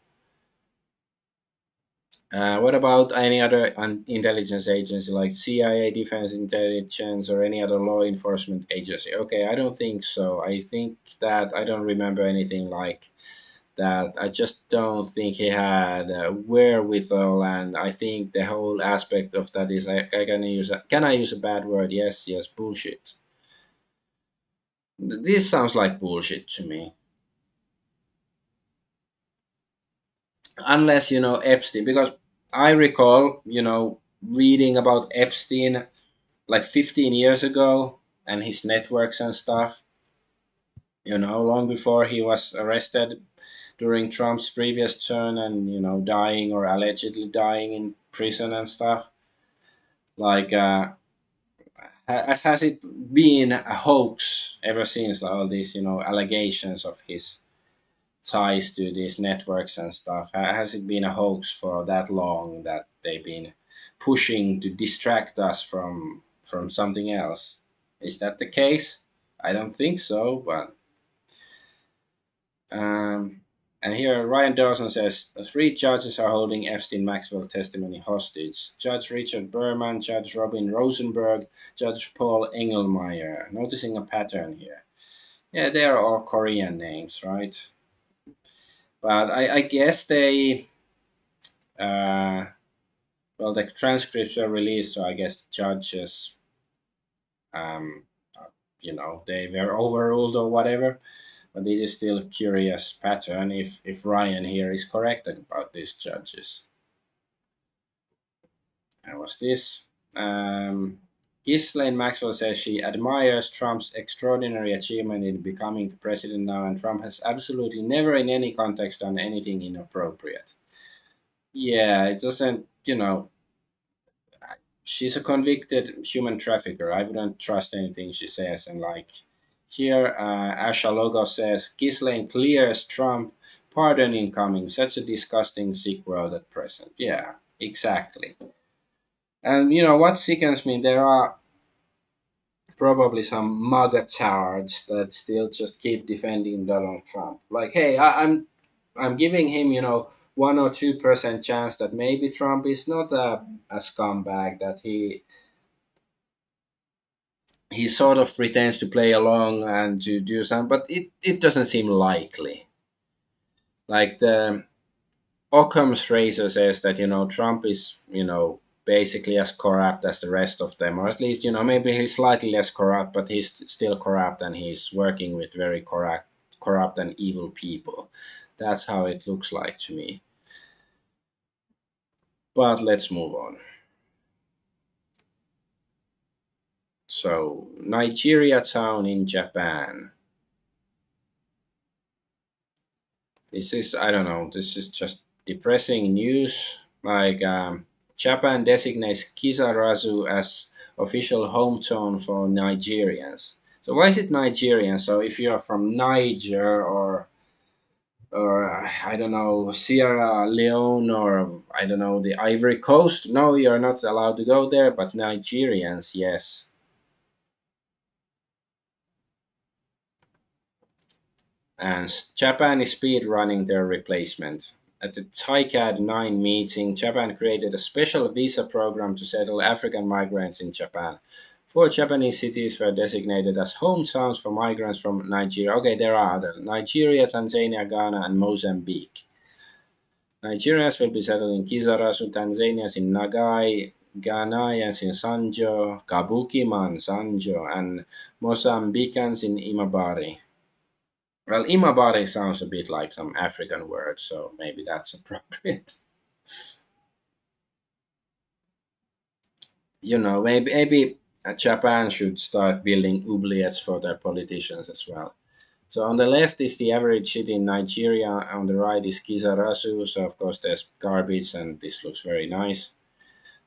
What about any other intelligence agency like CIA, Defense Intelligence, or any other law enforcement agency? Okay, I don't think so. I think that I don't remember anything like that. I just don't think he had wherewithal, and I think the whole aspect of that is I can I use a bad word? Yes, yes, bullshit. This sounds like bullshit to me. Unless Epstein, because I recall reading about Epstein like 15 years ago and his networks and stuff, long before he was arrested during Trump's previous term and, dying or allegedly dying in prison and stuff. Like, has it been a hoax ever since all these, allegations of his ties to these networks and stuff? Has it been a hoax for that long that they've been pushing to distract us from something else? Is that the case? I don't think so, but and here Ryan Dawson says three judges are holding Epstein Maxwell testimony hostage: Judge Richard Berman, Judge Robin Rosenberg, Judge Paul Engelmeyer. Noticing a pattern here. Yeah, they are all Korean names, right? But I guess they, uh, well, the transcripts were released, so I guess the judges, um, they were overruled or whatever. But it is still a curious pattern if Ryan here is correct about these judges. And was this? Ghislane Maxwell says she admires Trump's extraordinary achievement in becoming the president now, and Trump has absolutely never in any context done anything inappropriate. Yeah, it doesn't, she's a convicted human trafficker. I wouldn't trust anything she says. And like here, Asha Logo says, Ghislaine clears Trump, pardon incoming. Such a disgusting sick world at present. Yeah, exactly. And what sickens me, there are probably some MAGA charge that still just keep defending Donald Trump. Like, hey, I'm giving him, 1 or 2% chance that maybe Trump is not a scumbag, that he sort of pretends to play along and to do something, but it doesn't seem likely. Like the Occam's razor says that Trump is basically as corrupt as the rest of them, or at least maybe he's slightly less corrupt, but he's still corrupt and he's working with very corrupt and evil people. That's how it looks like to me. But let's move on. So Nigeria town in Japan. This is, I don't know, this is just depressing news. Like, Japan designates Kisarazu as official hometown for Nigerians. So why is it Nigerian? So if you are from Niger or I don't know, Sierra Leone, or I don't know, the Ivory Coast, no, you're not allowed to go there. But Nigerians, yes. And Japan is speed running their replacement. At the TICAD 9 meeting, Japan created a special visa program to settle African migrants in Japan. Four Japanese cities were designated as hometowns for migrants from Nigeria. Okay, there are other: Nigeria, Tanzania, Ghana, and Mozambique. Nigerians will be settled in Kisarazu, Tanzanians in Nagai, Ghanaians in Sanjo, Kabuki-man, Sanjo, and Mozambicans in Imabari. Well, Imabari sounds a bit like some African word, so maybe that's appropriate. Maybe Japan should start building oubliettes for their politicians as well. So on the left is the average city in Nigeria. On the right is Kisarazu. So of course there's garbage, and this looks very nice.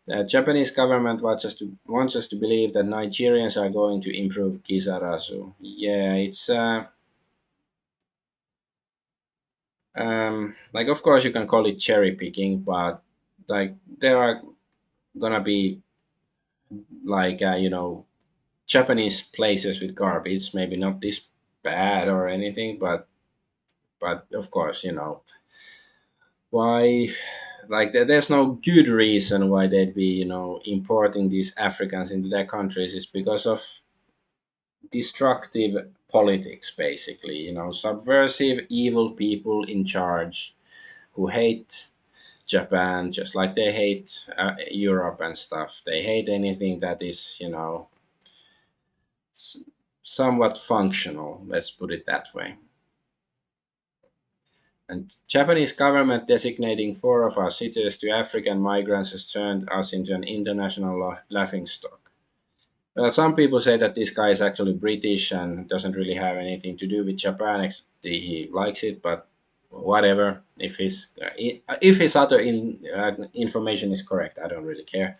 The Japanese government wants us to believe that Nigerians are going to improve Kisarazu. Yeah, it's like, of course you can call it cherry picking, but like there are gonna be like, Japanese places with garbage, maybe not this bad or anything, but of course, why, like there's no good reason why they'd be importing these Africans into their countries. Is because of destructive politics, basically, subversive evil people in charge who hate Japan just like they hate Europe and stuff. They hate anything that is, s- somewhat functional. Let's put it that way. And Japanese government designating four of our cities to African migrants has turned us into an international laughing stock. Well, some people say that this guy is actually British and doesn't really have anything to do with Japan. He likes it, but whatever. If his other information is correct, I don't really care.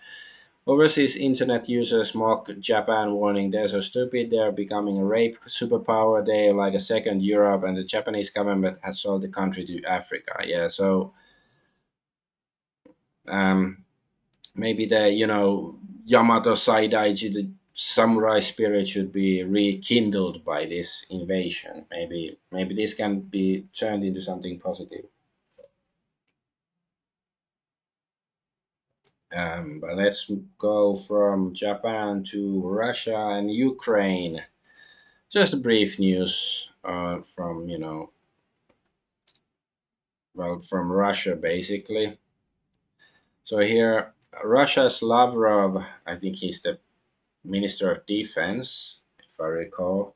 Overseas internet users mock Japan, warning they're so stupid they're becoming a rape superpower. They're like a second Europe, and the Japanese government has sold the country to Africa. Yeah, so um, maybe the Yamato Saidaiji, the samurai spirit, should be rekindled by this invasion. Maybe this can be turned into something positive. But let's go from Japan to Russia and Ukraine. Just a brief news from from Russia basically. So here, Russia's Lavrov, I think he's the Minister of Defense, if I recall,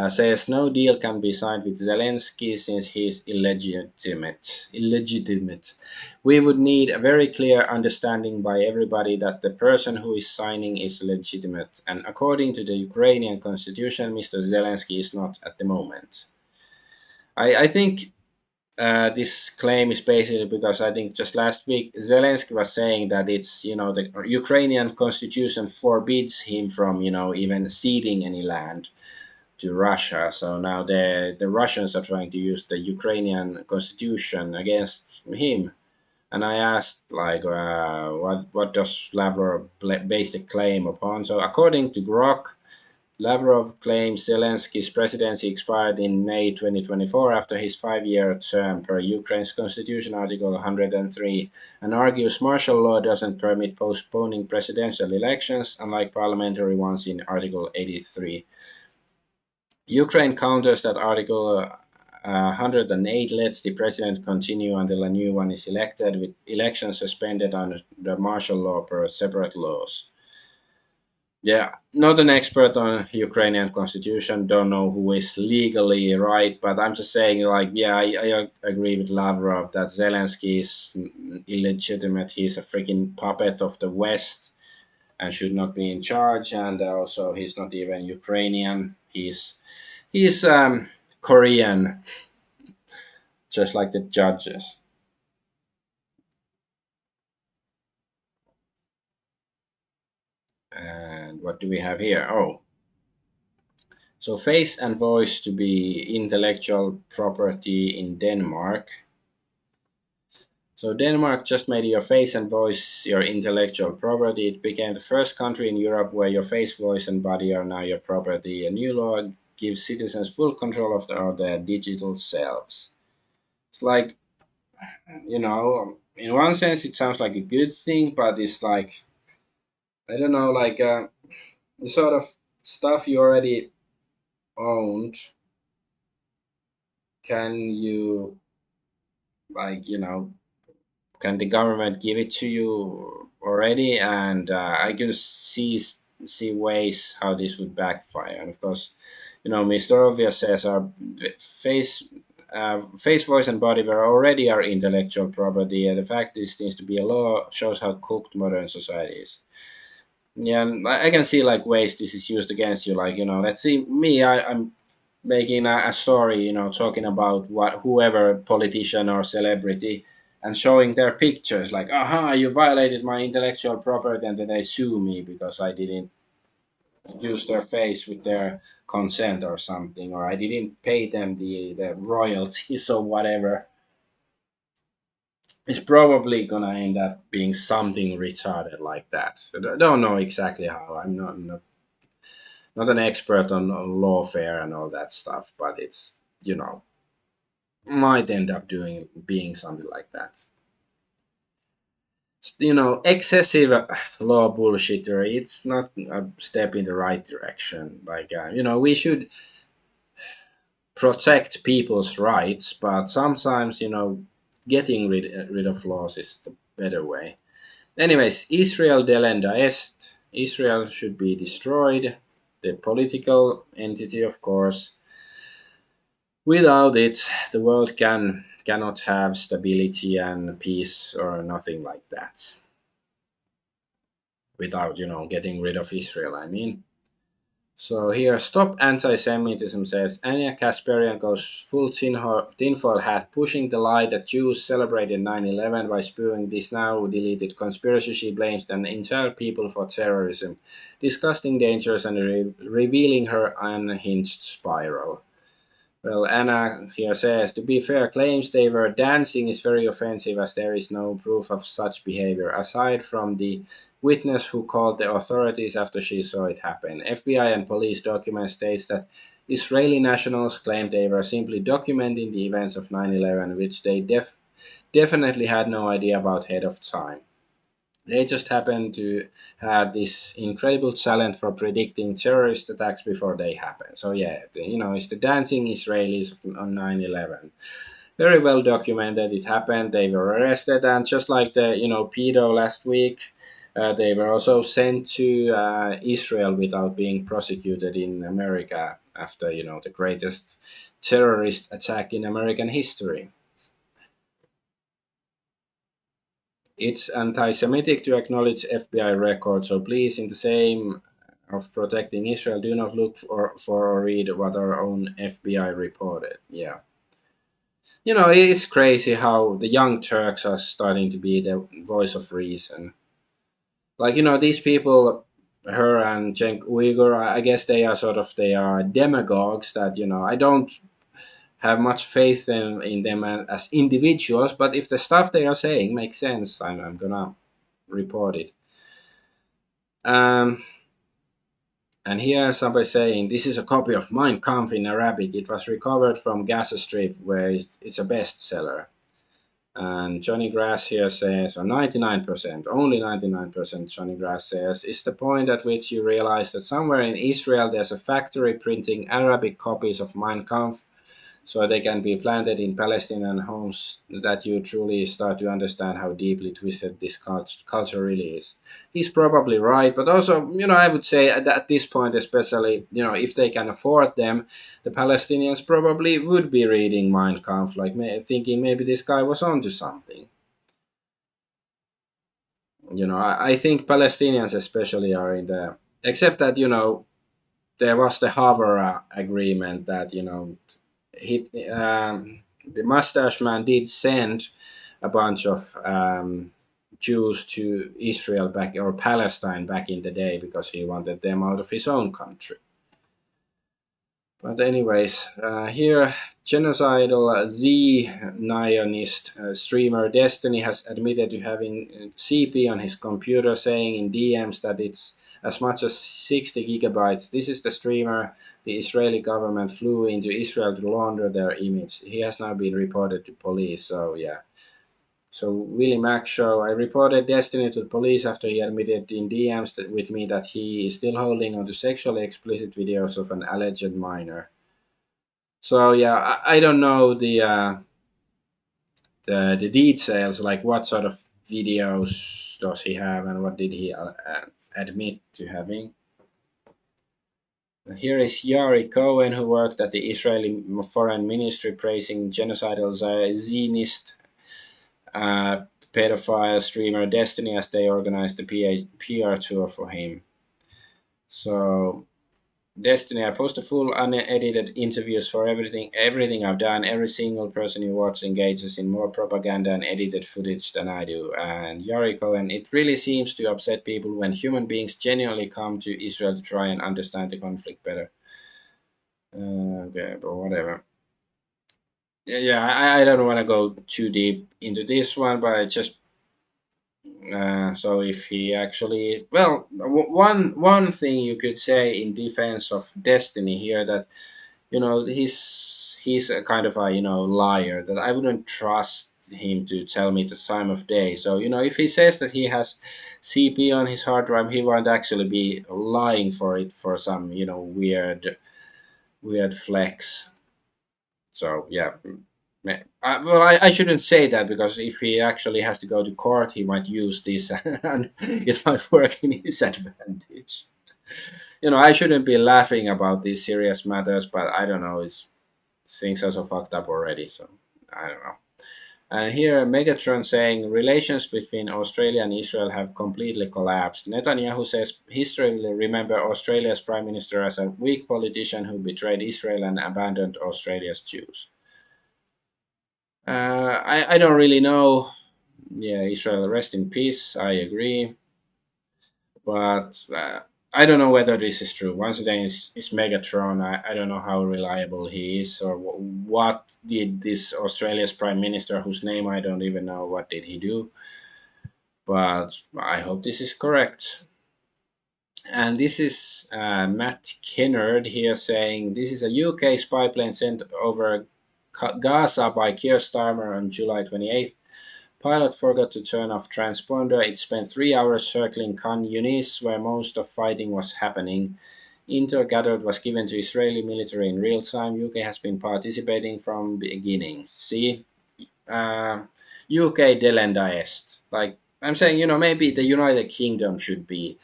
says no deal can be signed with Zelensky since he is illegitimate. Illegitimate. We would need a very clear understanding by everybody that the person who is signing is legitimate, and according to the Ukrainian constitution, Mr. Zelensky is not at the moment. I think this claim is basically because I think just last week Zelensky was saying that it's the Ukrainian constitution forbids him from even ceding any land to Russia. So now the Russians are trying to use the Ukrainian constitution against him. And I asked like, what does Lavrov base the claim upon? So according to Grok, Lavrov claims Zelensky's presidency expired in May 2024 after his 5-year term per Ukraine's constitution, Article 103, and argues martial law doesn't permit postponing presidential elections, unlike parliamentary ones in Article 83. Ukraine counters that Article 108 lets the president continue until a new one is elected, with elections suspended under the martial law per separate laws. Yeah, not an expert on Ukrainian constitution. Don't know who is legally right, but I'm just saying, like, yeah, I agree with Lavrov that Zelensky is illegitimate. He's a freaking puppet of the West and should not be in charge. And also, he's not even Ukrainian. He's Korean, just like the judges. And what do we have here? Oh, so face and voice to be intellectual property in Denmark. So Denmark just made your face and voice your intellectual property. It became the first country in Europe where your face, voice, and body are now your property. A new law gives citizens full control of their digital selves. It's like, in one sense, it sounds like a good thing, but it's like, I don't know, like the sort of stuff you already owned, can you, like, can the government give it to you already? And I can see ways how this would backfire. And of course, Mr. Obvious says our face, voice, and body were already our intellectual property. And the fact this needs to be a law shows how cooked modern society is. Yeah, and I can see like ways this is used against you. Like, let's see me. I'm making a story, talking about what whoever politician or celebrity, and showing their pictures. Like, aha, you violated my intellectual property, and then they sue me because I didn't use their face with their consent or something, or I didn't pay them the royalties or whatever. It's probably gonna end up being something retarded like that. So I don't know exactly how. I'm not an expert on lawfare and all that stuff, but it's might end up doing being something like that. Excessive law bullshitter. It's not a step in the right direction. Like we should protect people's rights, but sometimes getting rid of laws is the better way. Anyways, Israel delenda est. Israel should be destroyed. The political entity, of course. Without it, the world cannot have stability and peace or nothing like that. Without getting rid of Israel, I mean. So here, Stop Anti-Semitism says Anya Kasparian goes full tinfoil hat, pushing the lie that Jews celebrated 9/11 by spewing this now deleted conspiracy. She blames an entire people for terrorism, disgusting dangers, and revealing her unhinged spiral. Well, Anna here says, to be fair, claims they were dancing is very offensive as there is no proof of such behavior, aside from the witness who called the authorities after she saw it happen. FBI and police documents states that Israeli nationals claimed they were simply documenting the events of 9/11, which they definitely had no idea about ahead of time. They just happen to have this incredible talent for predicting terrorist attacks before they happen. So yeah, it's the dancing Israelis on 9/11. Very well documented. It happened. They were arrested, and just like the pedo last week, they were also sent to Israel without being prosecuted in America after the greatest terrorist attack in American history. It's anti-Semitic to acknowledge FBI records, so please, in the same of protecting Israel, do not look for or read what our own FBI reported. Yeah. It's crazy how the young Turks are starting to be the voice of reason. Like, these people, her and Cenk Uyghur, I guess they are demagogues that, I don't have much faith in them as individuals, but if the stuff they are saying makes sense, I'm gonna report it. Um, and here somebody saying this is a copy of Mein Kampf in Arabic. It was recovered from Gaza Strip, where it's a bestseller. And Johnny Grass here says, or 99%, only 99%, Johnny Grass says, is the point at which you realize that somewhere in Israel there's a factory printing Arabic copies of Mein Kampf so they can be planted in Palestinian homes, that you truly start to understand how deeply twisted this culture really is. He's probably right, but also, I would say at this point, especially, if they can afford them, the Palestinians probably would be reading Mein Kampf, like thinking maybe this guy was onto something. I think Palestinians especially are in the, except that, there was the Havara agreement that, he, the mustache man did send a bunch of Jews to Israel back or Palestine back in the day because he wanted them out of his own country. But anyways, here genocidal Z-Nionist streamer Destiny has admitted to having CP on his computer, saying in DMs that it's as much as 60 gigabytes. This is the streamer the Israeli government flew into Israel to launder their image. He has now been reported to police. So yeah. So Willie Mack show, I reported Destiny to the police after he admitted in DMs with me that he is still holding on to sexually explicit videos of an alleged minor. So yeah, I don't know the details, like what sort of videos does he have and what did he admit to having. Here is Yari Cohen, who worked at the Israeli Foreign Ministry, praising genocidal Zionist uh, pedophile streamer Destiny as they organized the PR tour for him. So Destiny, I post a full unedited interviews for everything I've done. Every single person you watch engages in more propaganda and edited footage than I do. And Yari Cohen, it really seems to upset people when human beings genuinely come to Israel to try and understand the conflict better. Okay, but whatever. Yeah, I don't want to go too deep into this one, but I just so if he actually, well, one thing you could say in defense of Destiny here, that he's a kind of a liar, that I wouldn't trust him to tell me the time of day. So if he says that he has CP on his hard drive, he won't actually be lying for it for some weird flex. So yeah. Well, I shouldn't say that, because if he actually has to go to court, he might use this and it might work in his advantage. I shouldn't be laughing about these serious matters, but I don't know. Things are so fucked up already, so I don't know. And here, Megatron saying relations between Australia and Israel have completely collapsed. Netanyahu says history will remember Australia's prime minister as a weak politician who betrayed Israel and abandoned Australia's Jews. I don't really know. Yeah, Israel, rest in peace. I agree. But I don't know whether this is true. Once again, it's Megatron. I don't know how reliable he is, or what did this Australia's prime minister, whose name I don't even know, what did he do? But I hope this is correct. And this is Matt Kennard here saying this is a UK spy plane sent over Gaza by Keir Starmer on July 28th. Pilot forgot to turn off transponder. It spent 3 hours circling Khan Yunis, where most of fighting was happening. Intel gathered was given to Israeli military in real time. UK has been participating from beginning. See, UK delenda est. Like I'm saying, maybe the United Kingdom should be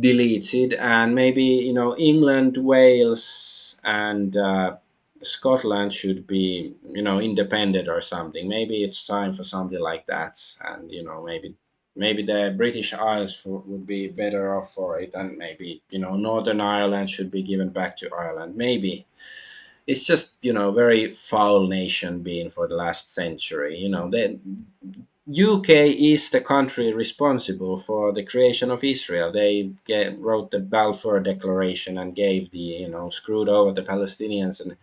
deleted, and maybe England, Wales, and Scotland should be independent or something. Maybe it's time for something like that, and maybe the British Isles would be better off for it, and maybe Northern Ireland should be given back to Ireland. Maybe it's just very foul nation being for the last century. The UK is the country responsible for the creation of Israel. They wrote the Balfour Declaration and gave the screwed over the Palestinians and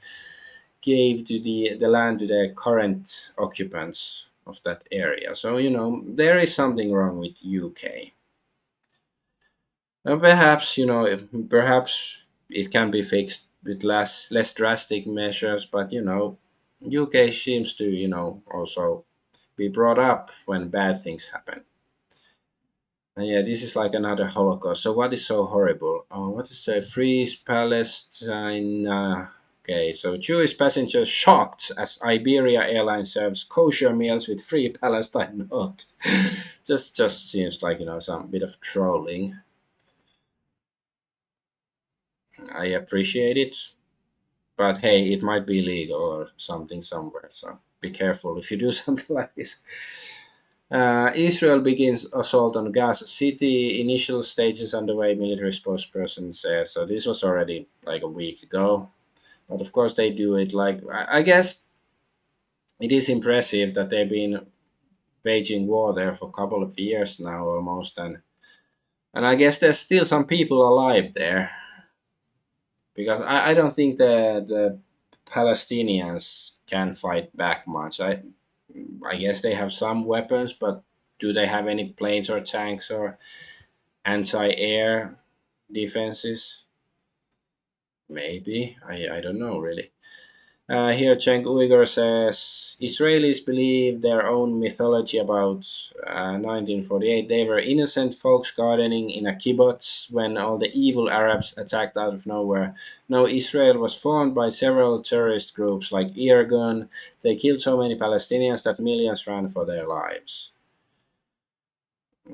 gave to the land to the current occupants of that area. So there is something wrong with UK. And perhaps perhaps it can be fixed with less drastic measures, but UK seems to also be brought up when bad things happen. And yeah, this is like another Holocaust. So what is so horrible? Oh, what is the freeze Palestine? Okay, so Jewish passengers shocked as Iberia Airlines serves kosher meals with free Palestine note. Just seems like some bit of trolling. I appreciate it, but hey, it might be illegal or something somewhere. So be careful if you do something like this. Israel begins assault on Gaza City. Initial stages underway, military spokesperson says. So this was already like a week ago. But of course, they do it like, I guess it is impressive that they've been waging war there for a couple of years now almost. And I guess there's still some people alive there. Because I don't think the Palestinians can fight back much. I guess they have some weapons, but do they have any planes or tanks or anti-air defenses? Maybe. I don't know really. Here, Cenk Uyghur says Israelis believe their own mythology about 1948. They were innocent folks gardening in a kibbutz when all the evil Arabs attacked out of nowhere. No, Israel was formed by several terrorist groups like Irgun. They killed so many Palestinians that millions ran for their lives.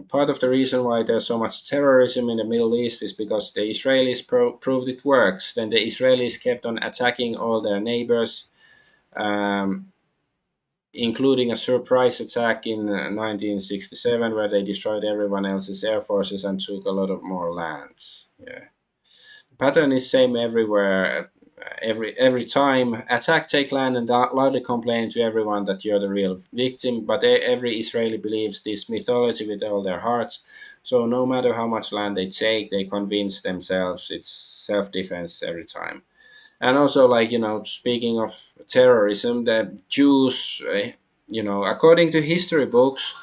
Part of the reason why there's so much terrorism in the Middle East is because the Israelis proved it works. Then the Israelis kept on attacking all their neighbors, um, including a surprise attack in 1967 where they destroyed everyone else's air forces and took a lot of more lands. Yeah, the pattern is same everywhere. Every time attack take land and loudly complain to everyone that you're the real victim, but every Israeli believes this mythology with all their hearts. So no matter how much land they take, they convince themselves it's self-defense every time. And also, like speaking of terrorism, the Jews, according to history books,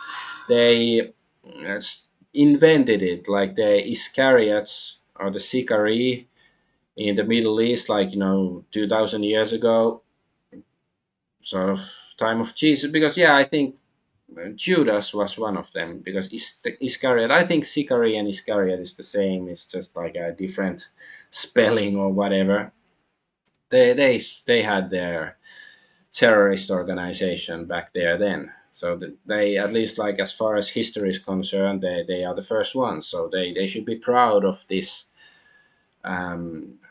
they uh, invented it, like the Iscariots or the Sicarii in the Middle East, like 2,000 years ago, sort of time of Jesus. Because yeah, I think Judas was one of them. Because Iscariot, I think Sicarii and Iscariot is the same. It's just like a different spelling or whatever. They had their terrorist organization back there then. So they, at least like as far as history is concerned, they are the first ones. So they should be proud of this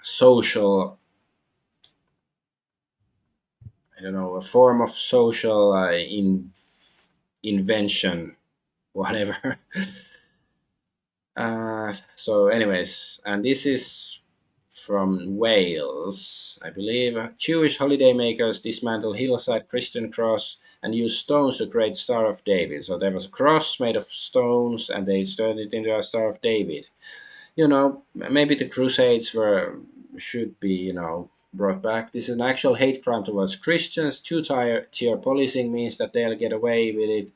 social I don't know, a form of social invention, whatever. So, anyways, and this is from Wales, I believe. Jewish holidaymakers dismantle hillside Christian cross and use stones to create Star of David. So there was a cross made of stones, and they turned it into a Star of David. Maybe the Crusades were should be brought back. This is an actual hate crime towards Christians. Two-tier policing means that they'll get away with it,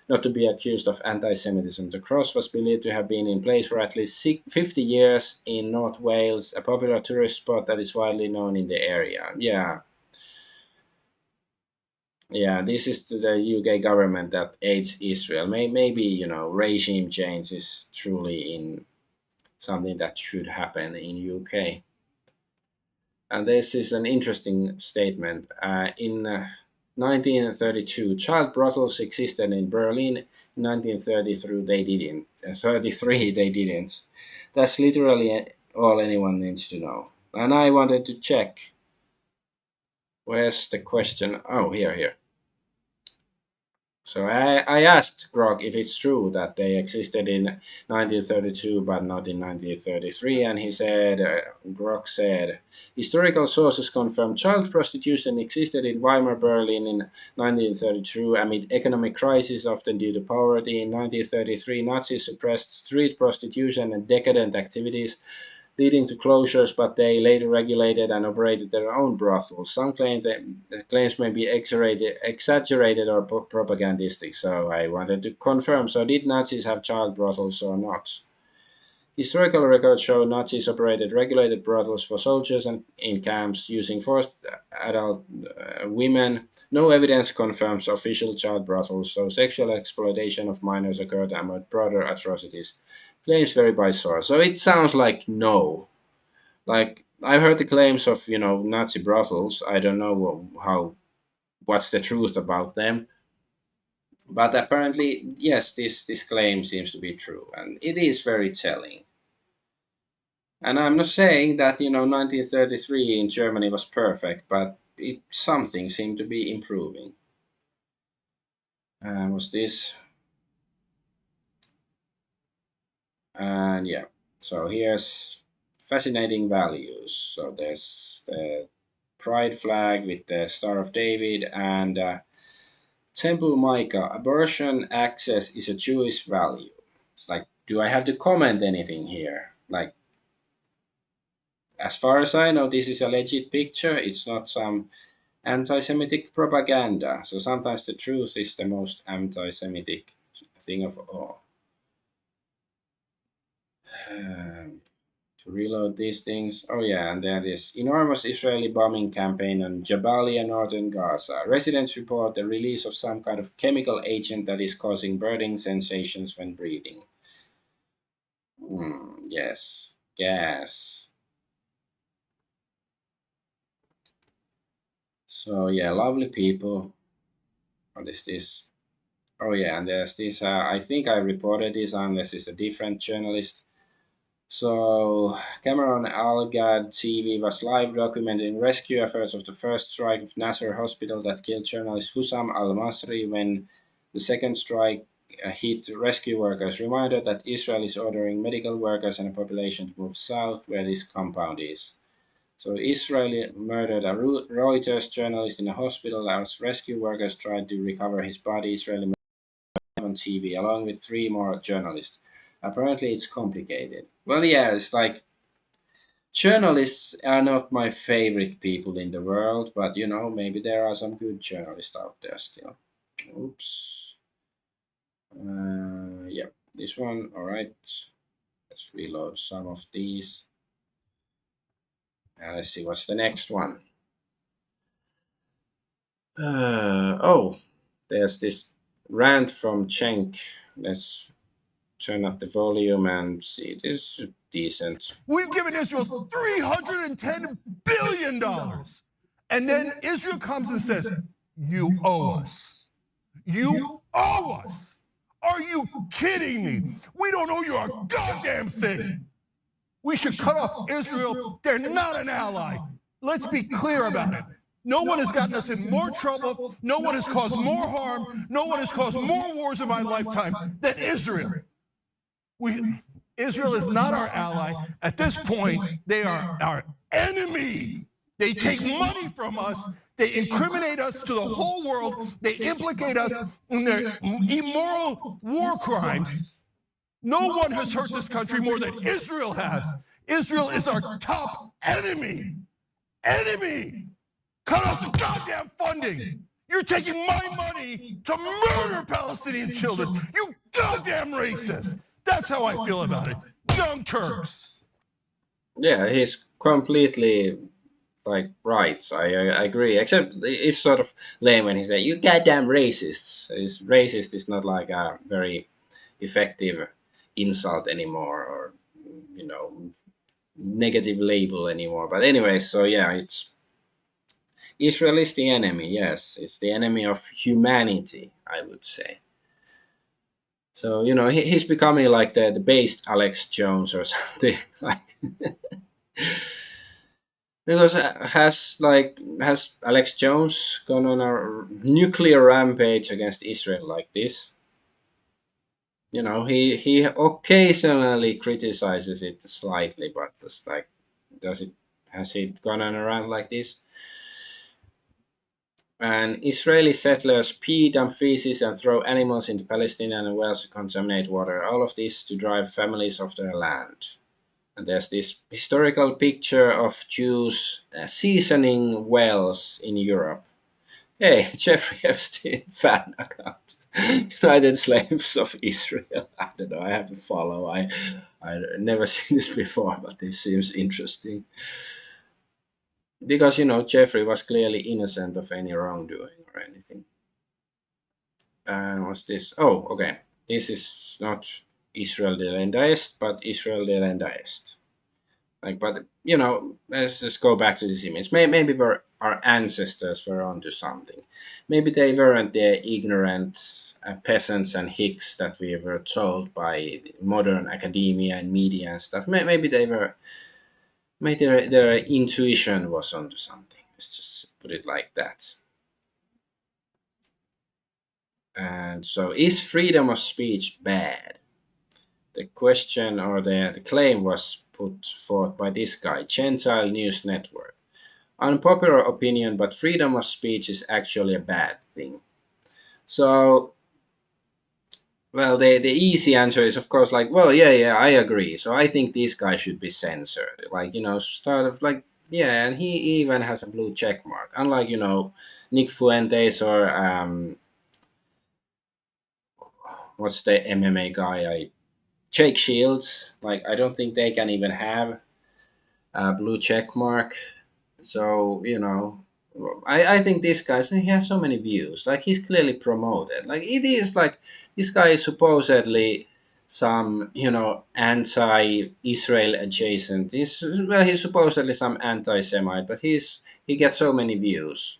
not to be accused of anti-Semitism. The cross was believed to have been in place for at least 50 years in North Wales, a popular tourist spot that is widely known in the area. Yeah, this is to the UK government that aids Israel. Maybe regime change is truly in something that should happen in UK. And this is an interesting statement. In 1932, child brothels existed in Berlin. In 1933, they didn't. 33, they didn't. That's literally all anyone needs to know. And I wanted to check. Where's the question? Oh, here. So I asked Grok if it's true that they existed in 1932 but not in 1933, and Grok said, historical sources confirm child prostitution existed in Weimar Berlin in 1932 amid economic crisis, often due to poverty. In 1933, Nazis suppressed street prostitution and decadent activities, leading to closures, but they later regulated and operated their own brothels. Some claim that the claims may be exaggerated or propagandistic, so I wanted to confirm. So, did Nazis have child brothels or not? Historical records show Nazis operated regulated brothels for soldiers and in camps using forced adult women. No evidence confirms official child brothels, so sexual exploitation of minors occurred among broader atrocities. Claims vary by source. So it sounds like no. Like I've heard the claims of Nazi brothels. I don't know how what's the truth about them, but apparently yes, this claim seems to be true, and it is very telling. And I'm not saying that 1933 in Germany was perfect, but something seemed to be improving. Was this? And yeah, so here's fascinating values. So there's the pride flag with the Star of David and Temple Micah. Abortion access is a Jewish value. It's like, do I have to comment anything here? Like, as far as I know, this is a legit picture. It's not some anti Semitic propaganda. So sometimes the truth is the most anti Semitic thing of all. Um, to reload these things. Oh yeah, and there is enormous Israeli bombing campaign on Jabalia, northern Gaza. Residents report the release of some kind of chemical agent that is causing burning sensations when breathing. Yes, gas. So yeah, lovely people. What is this? Oh yeah, and there's this. I think I reported this unless it's a different journalist. So, Cameron Al-Gad TV was live documenting rescue efforts of the first strike of Nasser Hospital that killed journalist Hussam al-Masri when the second strike hit rescue workers, reminded that Israel is ordering medical workers and a population to move south where this compound is. So, Israel murdered a Reuters journalist in a hospital as rescue workers tried to recover his body. Israeli on TV, along with three more journalists. Apparently, it's complicated. Well, yeah, it's like journalists are not my favorite people in the world, but maybe there are some good journalists out there still. Oops. Yeah, this one, all right. Let's reload some of these. And let's see what's the next one. Oh, there's this rant from Cenk. Let's turn up the volume and see. This is decent. We've given Israel $310 billion. And then Israel comes and says, you owe us. You owe us. Are you kidding me? We don't owe you a goddamn thing. We should cut off Israel. They're not an ally. Let's be clear about it. No one has gotten us in more trouble. No one has caused more harm. No one has caused more wars in my lifetime than Israel. We, Israel is not our ally. At this point, they are our enemy. They take money from us. They incriminate us to the whole world. They implicate us in their immoral war crimes. No one has hurt this country more than Israel has. Israel is our top enemy. Enemy! Cut off the goddamn funding! You're taking my money to murder Palestinian children! You goddamn racist! That's how I feel about it. Young Turks! Yeah, he's completely like right. I agree. Except it's sort of lame when he say you goddamn racist. Is racist is not like a very effective insult anymore, or you know, negative label anymore. But anyway, so yeah, it's Israel is the enemy. Yes, it's the enemy of humanity, I would say. So he's becoming like the based Alex Jones or something like. Because has Alex Jones gone on a nuclear rampage against Israel like this? He occasionally criticizes it slightly, but just like, does it has he gone on a rant like this? And Israeli settlers pee, dump feces, and throw animals into Palestinian wells to contaminate water. All of this to drive families off their land. And there's this historical picture of Jews seasoning wells in Europe. Hey, Jeffrey Epstein fan account. United Slaves of Israel. I don't know. I have to follow. I never seen this before, but this seems interesting because Jeffrey was clearly innocent of any wrongdoing or anything. And what's this? Oh, okay. This is not Israel de Lendaest, but Israel de Lendaest. Like, but let's just go back to this image. Maybe our ancestors were onto something. Maybe they weren't the ignorant peasants and hicks that we were told by modern academia and media and stuff. Maybe they were. Maybe their intuition was onto something. Let's just put it like that. And so, is freedom of speech bad? The question or the claim was put forth by this guy, Gentile News Network. Unpopular opinion, but freedom of speech is actually a bad thing. So, well, the easy answer is, of course, like, well, yeah, I agree. So I think this guy should be censored. Like, start of like, yeah, and he even has a blue check mark. Unlike, Nick Fuentes or, what's the MMA guy? Jake Shields. Like, I don't think they can even have a blue check mark. So I think this guy, he has so many views. Like, he's clearly promoted. Like, it is like this guy is supposedly some anti-Israel adjacent. He's supposedly some anti-Semite, but he gets so many views.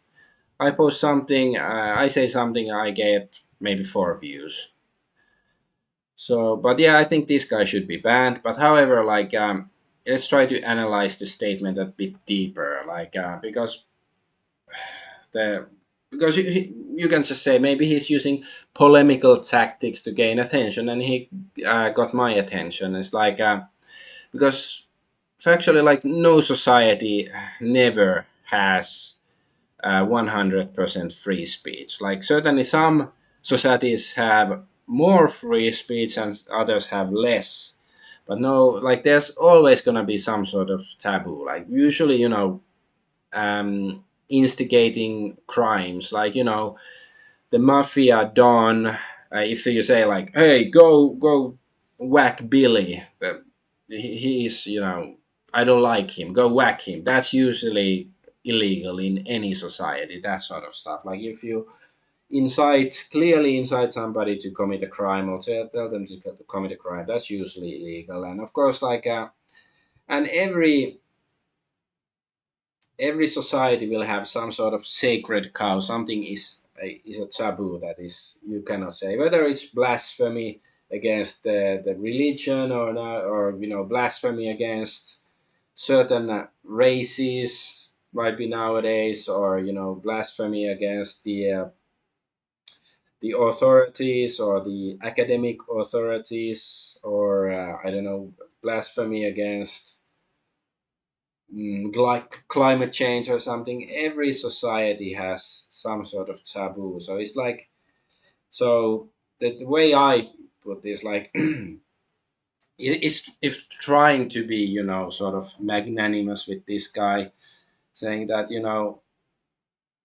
I post something, I say something, I get maybe 4 views. So, but yeah, I think this guy should be banned. But however, like, let's try to analyze the statement a bit deeper. Like, the because you can just say maybe he's using polemical tactics to gain attention, and he got my attention. It's like, because factually, like, no society never has 100% free speech. Like, certainly some societies have more free speech and others have less. But no, like, there's always gonna be some sort of taboo. Like, usually, instigating crimes, like, the mafia don. If you say like, "Hey, go whack Billy," he's I don't like him. Go whack him. That's usually illegal in any society. That sort of stuff. Like, if you clearly incite somebody to commit a crime, or tell them to commit a crime, that's usually illegal. And of course, like, and every society will have some sort of sacred cow. Something is a taboo that is you cannot say, whether it's blasphemy against the religion or not, or blasphemy against certain races. might be nowadays, or blasphemy against the authorities or the academic authorities, or I don't know, blasphemy against like climate change or something. Every society has some sort of taboo. So it's like, so the way I put this, like, is trying to be, sort of magnanimous with this guy, saying that,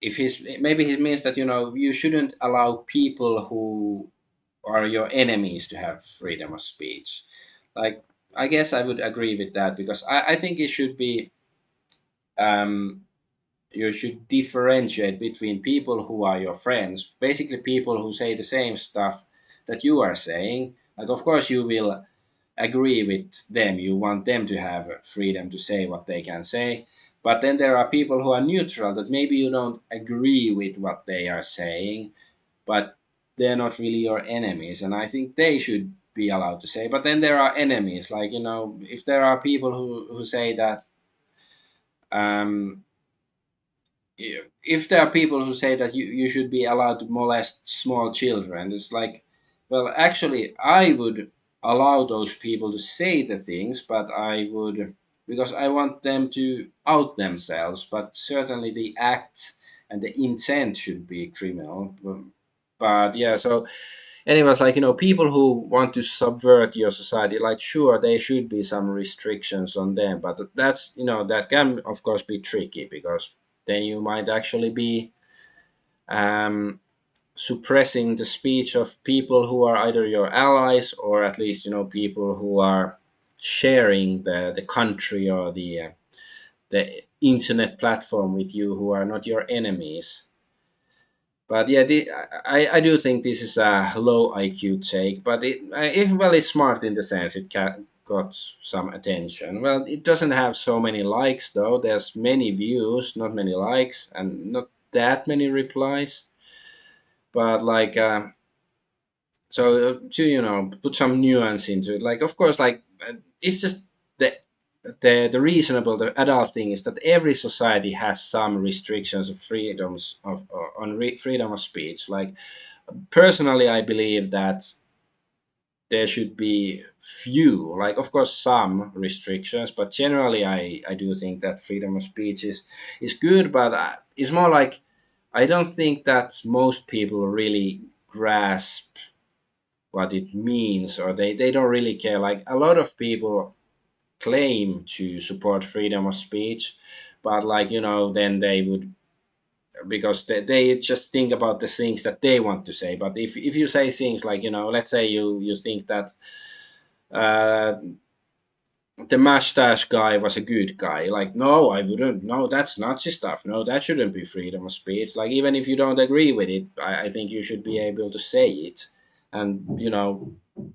if he's, maybe he means that, you shouldn't allow people who are your enemies to have freedom of speech. Like, I guess I would agree with that, because I think it should be, um, you should differentiate between people who are your friends, basically people who say the same stuff that you are saying. Like, of course, you will agree with them, you want them to have freedom to say what they can say. But then there are people who are neutral, that maybe you don't agree with what they are saying, but they're not really your enemies, and I think they should be allowed to say. But then there are enemies, like, if there are people who say that, um, if there are people who say that you should be allowed to molest small children, it's like, well, actually, I would allow those people to say the things, but I would, because I want them to out themselves. But certainly the act and the intent should be criminal. But yeah, so anyways, like, people who want to subvert your society, like, sure, there should be some restrictions on them, but that's, that can of course be tricky, because then you might actually be, um, suppressing the speech of people who are either your allies, or at least, people who are sharing the country, or the internet platform with you, who are not your enemies. But yeah, I do think this is a low IQ take, but well, it's smart in the sense it got some attention. Well, it doesn't have so many likes though. There's many views, not many likes, and not that many replies. But like, so to, put some nuance into it. Like, of course, like, it's just the reasonable, the adult thing is that every society has some restrictions of freedoms of on freedom of speech. Like, personally, I believe that there should be few, like, of course, some restrictions, but generally, I do think that freedom of speech is good. But it's more like, I don't think that most people really grasp what it means, or they don't really care. Like, a lot of people claim to support freedom of speech, but, like, then they would, because they just think about the things that they want to say. But if you say things like, let's say you think that, uh, the mustache guy was a good guy, like, no, I wouldn't, no, that's Nazi stuff, no, that shouldn't be freedom of speech. Like, even if you don't agree with it, I think you should be able to say it. And,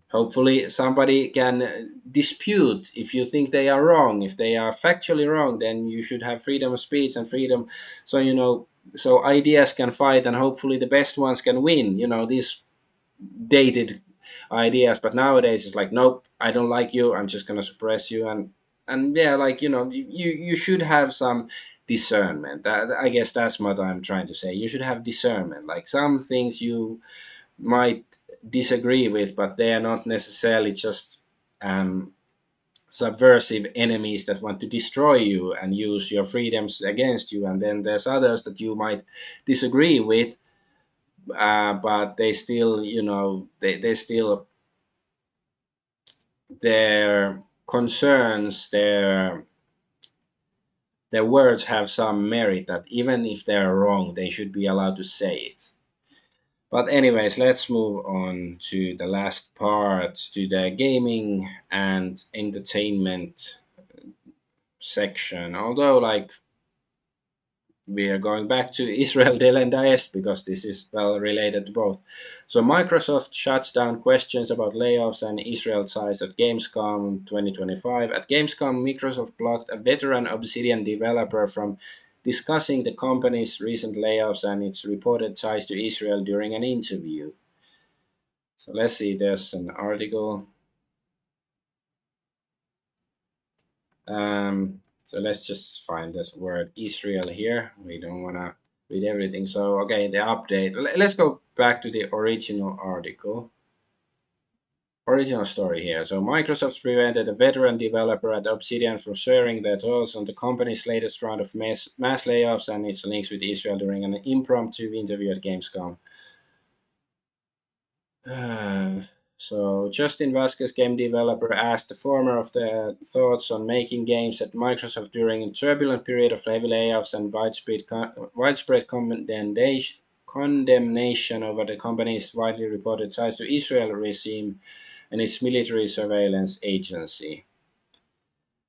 hopefully somebody can dispute if you think they are wrong. If they are factually wrong, then you should have freedom of speech and freedom. So, so ideas can fight, and hopefully the best ones can win, these dated ideas. But nowadays it's like, nope, I don't like you, I'm just going to suppress you. And yeah, like, you should have some discernment. I guess that's what I'm trying to say. You should have discernment. Like, some things you might disagree with, but they are not necessarily just, um, subversive enemies that want to destroy you and use your freedoms against you. And then there's others that you might disagree with, but they still, they still, their concerns, their words have some merit, that even if they're wrong, they should be allowed to say it. But anyways, let's move on to the last part, to the gaming and entertainment section. Although, like, we are going back to Israel Del and Diaz, because this is well related to both. So Microsoft shuts down questions about layoffs and Israel ties at Gamescom 2025. At Gamescom, Microsoft blocked a veteran Obsidian developer from discussing the company's recent layoffs and its reported ties to Israel during an interview. So let's see, there's an article. So let's just find this word Israel here. We don't want to read everything. So, okay, the update. Let's go back to the original article. Original story here. So, Microsoft prevented a veteran developer at Obsidian from sharing their thoughts on the company's latest round of mass layoffs and its links with Israel during an impromptu interview at Gamescom. Uh, so Justin Vasquez, game developer, asked the former of their thoughts on making games at Microsoft during a turbulent period of heavy layoffs and widespread condemnation over the company's widely reported ties to Israel regime and its military surveillance agency.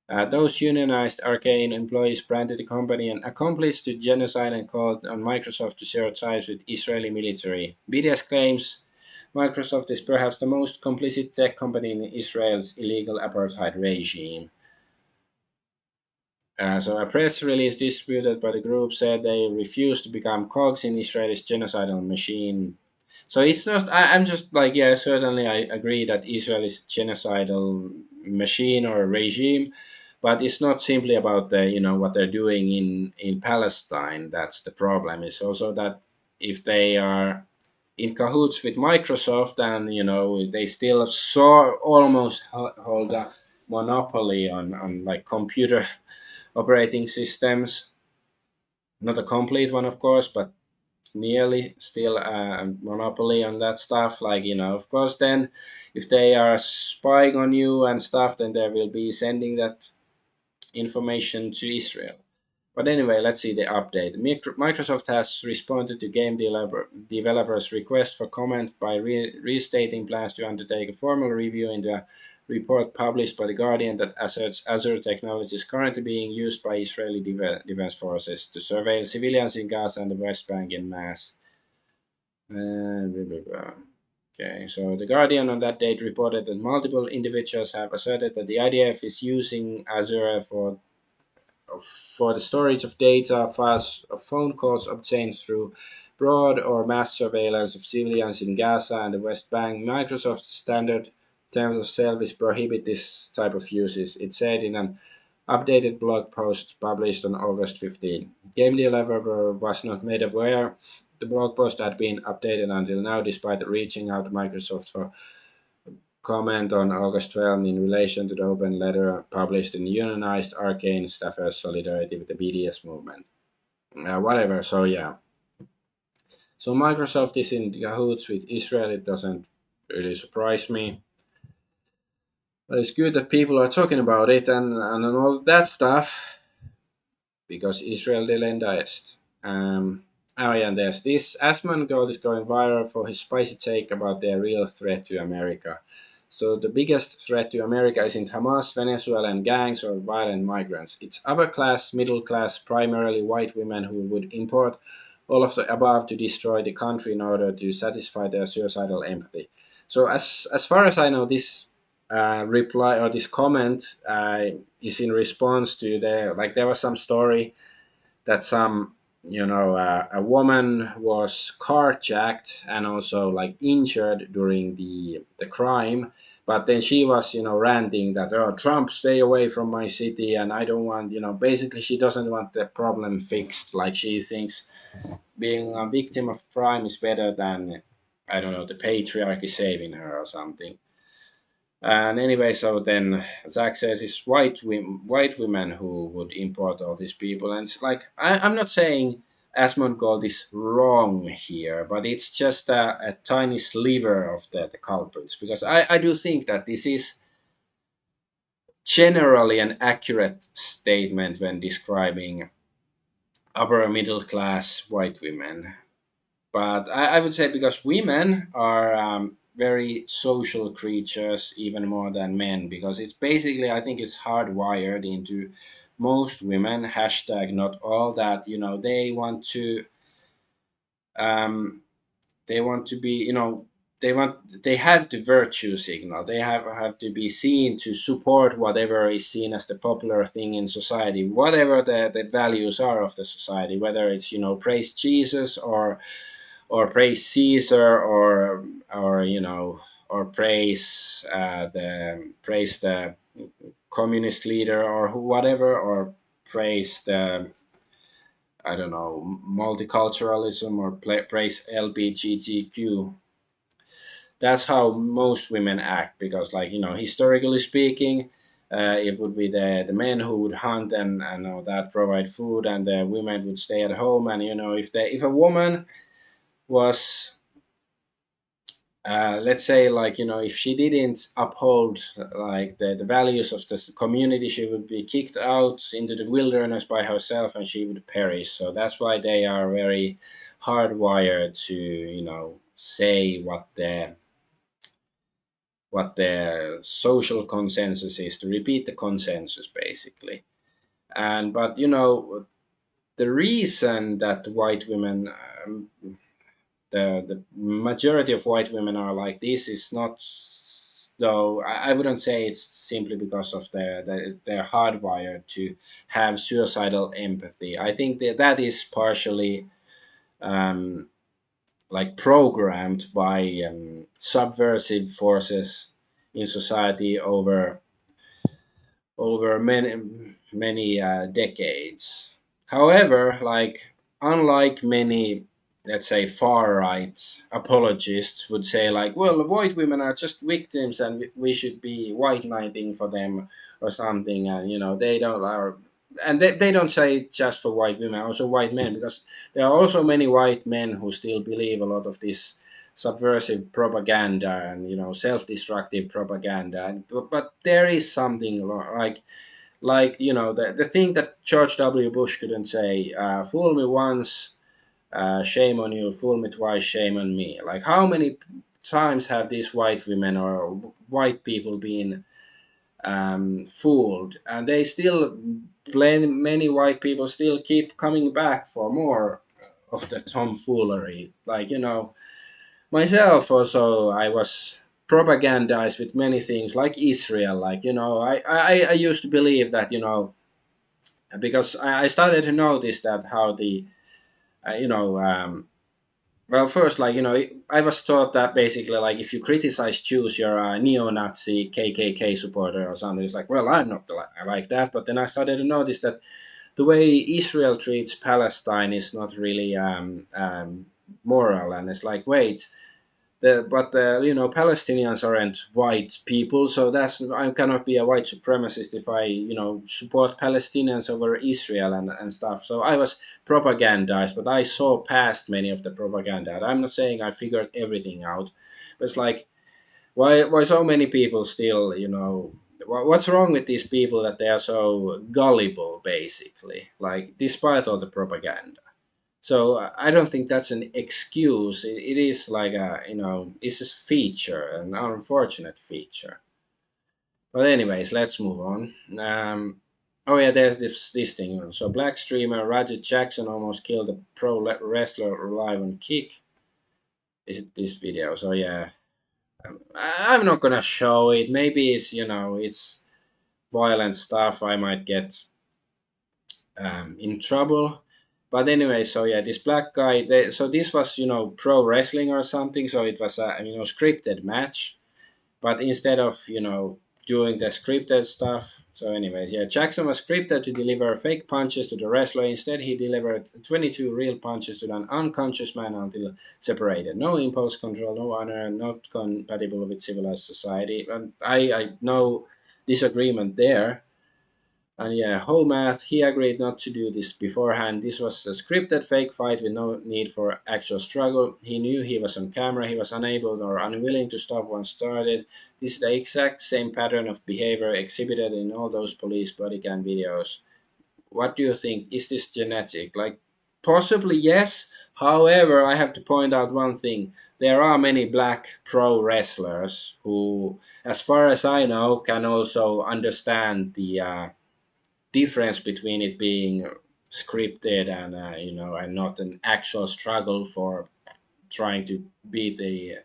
Those unionized Arcane employees branded the company an accomplice to genocide and called on Microsoft to share ties with Israeli military. BDS claims Microsoft is perhaps the most complicit tech company in Israel's illegal apartheid regime. So a press release distributed by the group said they refuse to become cogs in Israel's genocidal machine. So it's not. I'm just like, yeah, certainly I agree that Israel is genocidal machine or regime, but it's not simply about the what they're doing in Palestine. That's the problem. It's also that if they are in cahoots with Microsoft, and they still almost hold a monopoly on like computer operating systems. Not a complete one, of course, but nearly still a monopoly on that stuff. Like, of course, then if they are spying on you and stuff, then they will be sending that information to Israel. But anyway, let's see the update. Microsoft has responded to game developers' request for comment by restating plans to undertake a formal review in the report published by The Guardian that asserts Azure technology is currently being used by Israeli defense forces to surveil civilians in Gaza and the West Bank in mass. Blah, blah, blah. Okay, so The Guardian on that date reported that multiple individuals have asserted that the IDF is using Azure for the storage of data, files, of phone calls obtained through broad or mass surveillance of civilians in Gaza and the West Bank. Microsoft's standard terms of service prohibit this type of uses, it said in an updated blog post published on August 15. Game developer was not made aware the blog post had been updated until now, despite reaching out to Microsoft for comment on August 12 in relation to the open letter published in Unionized Arcane Staffers Solidarity with the BDS movement. Whatever, so yeah. So Microsoft is in cahoots with Israel, it doesn't really surprise me. But it's good that people are talking about it and all that stuff, because Israel delenda est. Oh yeah, and there's this. Asmongold is going viral for his spicy take about their real threat to America. So the biggest threat to America isn't Hamas, Venezuelan gangs, or violent migrants. It's upper class, middle class, primarily white women who would import all of the above to destroy the country in order to satisfy their suicidal empathy. So as far as I know, this reply or this comment is in response to there was some story that some a woman was carjacked and also like injured during the crime, but then she was ranting that, oh, Trump, stay away from my city, and I don't want, basically she doesn't want the problem fixed. Like, she thinks being a victim of crime is better than, I don't know, the patriarchy saving her or something. And anyway, so then Zach says it's white women who would import all these people, and it's like, I'm not saying Asmongold is wrong here, but it's just a tiny sliver of the culprits, because I do think that this is generally an accurate statement when describing upper middle class white women. But I would say, because women are very social creatures even more than men, because it's basically, I think it's hardwired into most women, hashtag not all, that um, they want to be, they have the virtue signal, they have to be seen to support whatever is seen as the popular thing in society, whatever the values are of the society, whether it's praise Jesus, or praise Caesar, or or praise the communist leader, or whatever, or praise the, I don't know, multiculturalism or praise LBGTQ. That's how most women act, because, like, historically speaking, it would be the men who would hunt and that provide food, and the women would stay at home. And if a woman was, let's say, like, if she didn't uphold like the values of this community, she would be kicked out into the wilderness by herself and she would perish. So that's why they are very hardwired to say what the social consensus is, to repeat the consensus basically. And but the reason that white women, the majority of white women are like this is not, though I wouldn't say it's simply because of they're hardwired to have suicidal empathy. I think that is partially um, like programmed by subversive forces in society over many decades. However, like, unlike many, let's say, far right apologists would say, like, well, white women are just victims and we should be white knighting for them or something, and they don't are. And they don't say it just for white women, also white men, because there are also many white men who still believe a lot of this subversive propaganda and self-destructive propaganda. But there is something like the thing that George W. Bush couldn't say, fool me once, shame on you, fool me twice, shame on me. Like, how many times have these white women or white people been fooled, and they still, many white people still keep coming back for more of the tomfoolery. Like, myself also, I was propagandized with many things, like Israel. Like, I used to believe that, because I started to notice that how the well, first, like, I was taught that basically, like, if you criticize Jews, you're a neo-Nazi KKK supporter or something. It's like, well, I'm not like that. But then I started to notice that the way Israel treats Palestine is not really moral. And it's like, wait, Palestinians aren't white people, so I cannot be a white supremacist if I support Palestinians over Israel and stuff. So I was propagandized, but I saw past many of the propaganda. I'm not saying I figured everything out, but it's like, why so many people still, what's wrong with these people that they are so gullible, basically, like, despite all the propaganda. So I don't think that's an excuse. It is like it's a feature, an unfortunate feature. But anyways, let's move on. Oh yeah, there's this thing. So black streamer Roger Jackson almost killed a pro wrestler live on Kick. Is it this video? So yeah, I'm not gonna show it. Maybe it's it's violent stuff. I might get in trouble. But anyway, so yeah, this black guy. So this was pro wrestling or something. So it was a scripted match. But instead of doing the scripted stuff, so anyways, yeah, Jackson was scripted to deliver fake punches to the wrestler. Instead, he delivered 22 real punches to an unconscious man until separated. No impulse control, no honor, not compatible with civilized society. And I no disagreement there. And yeah, whole math, he agreed not to do this beforehand. This was a scripted fake fight with no need for actual struggle. He knew he was on camera. He was unable or unwilling to stop once started. This is the exact same pattern of behavior exhibited in all those police body cam videos. What do you think? Is this genetic? Like, possibly yes. However, I have to point out one thing. There are many black pro wrestlers who, as far as I know, can also understand the difference between it being scripted and and not an actual struggle for trying to beat the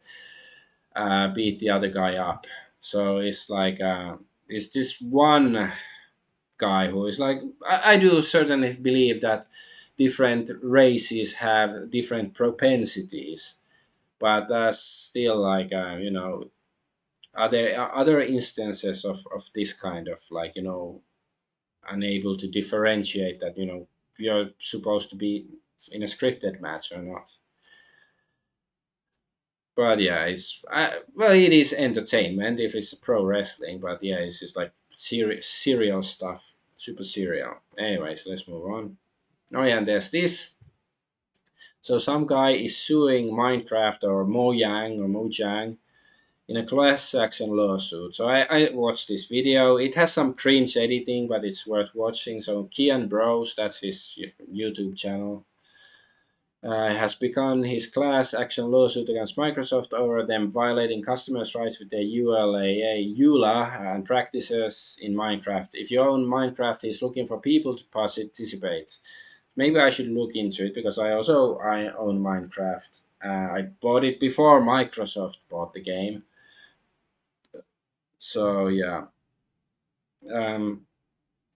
other guy up. So it's like it's this one guy who is like, I do certainly believe that different races have different propensities, but that's still like are there other instances of this kind of, like, unable to differentiate that you're supposed to be in a scripted match or not. But yeah, well, it is entertainment if it's pro wrestling. But yeah, it's just like serial stuff, super serial. Anyways, let's move on. Oh yeah, and there's this. So some guy is suing Minecraft or Mojang in a class action lawsuit. So I watched this video. It has some cringe editing, but it's worth watching. So Kian Bros, that's his YouTube channel, has begun his class action lawsuit against Microsoft over them violating customers' rights with their EULA and practices in Minecraft. If you own Minecraft, he's looking for people to participate. Maybe I should look into it because I own Minecraft. I bought it before Microsoft bought the game. So yeah. Um,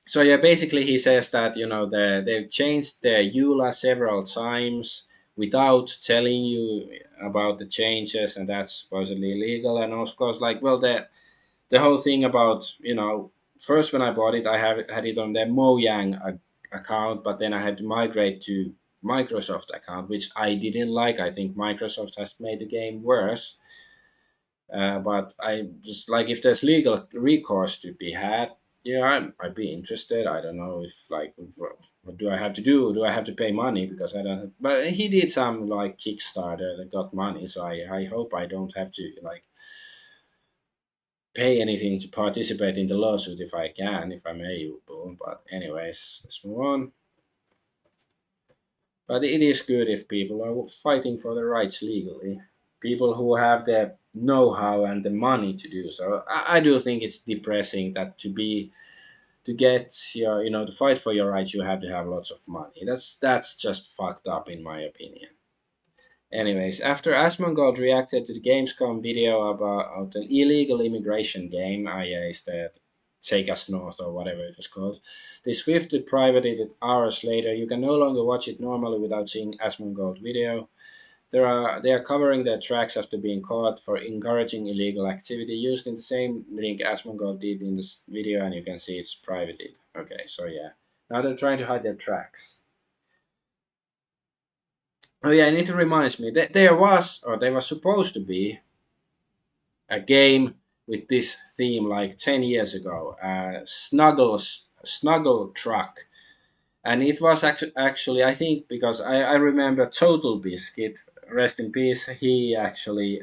so yeah, basically he says that they've changed their EULA several times without telling you about the changes, and that's supposedly illegal. And of course, like, well, the whole thing about first when I bought it, I had it on the Mojang account, but then I had to migrate to Microsoft account, which I didn't like. I think Microsoft has made the game worse. But I just like, if there's legal recourse to be had, yeah, I'd be interested. I don't know if, like, what do I have to do? Do I have to pay money? Because I don't. But he did some like Kickstarter that got money, so I hope I don't have to like pay anything to participate in the lawsuit if I can, if I'm able. But anyways, let's move on. But it is good if people are fighting for their rights legally. People who have the know-how and the money to do so. I do think it's depressing that to get your to fight for your rights, you have to have lots of money. That's just fucked up in my opinion. Anyways, after Asmongold reacted to the Gamescom video about an illegal immigration game, is that Take Us North or whatever it was called, they swiftly privated it hours later. You can no longer watch it normally without seeing Asmongold video. They are covering their tracks after being caught for encouraging illegal activity, used in the same link Asmongold did in this video, and you can see it's privated. Okay, so yeah. Now they're trying to hide their tracks. Oh yeah, and it reminds me that there was supposed to be a game with this theme like 10 years ago, Snuggle Truck. And it was actually, I think, because I remember Total Biscuit, rest in peace, he actually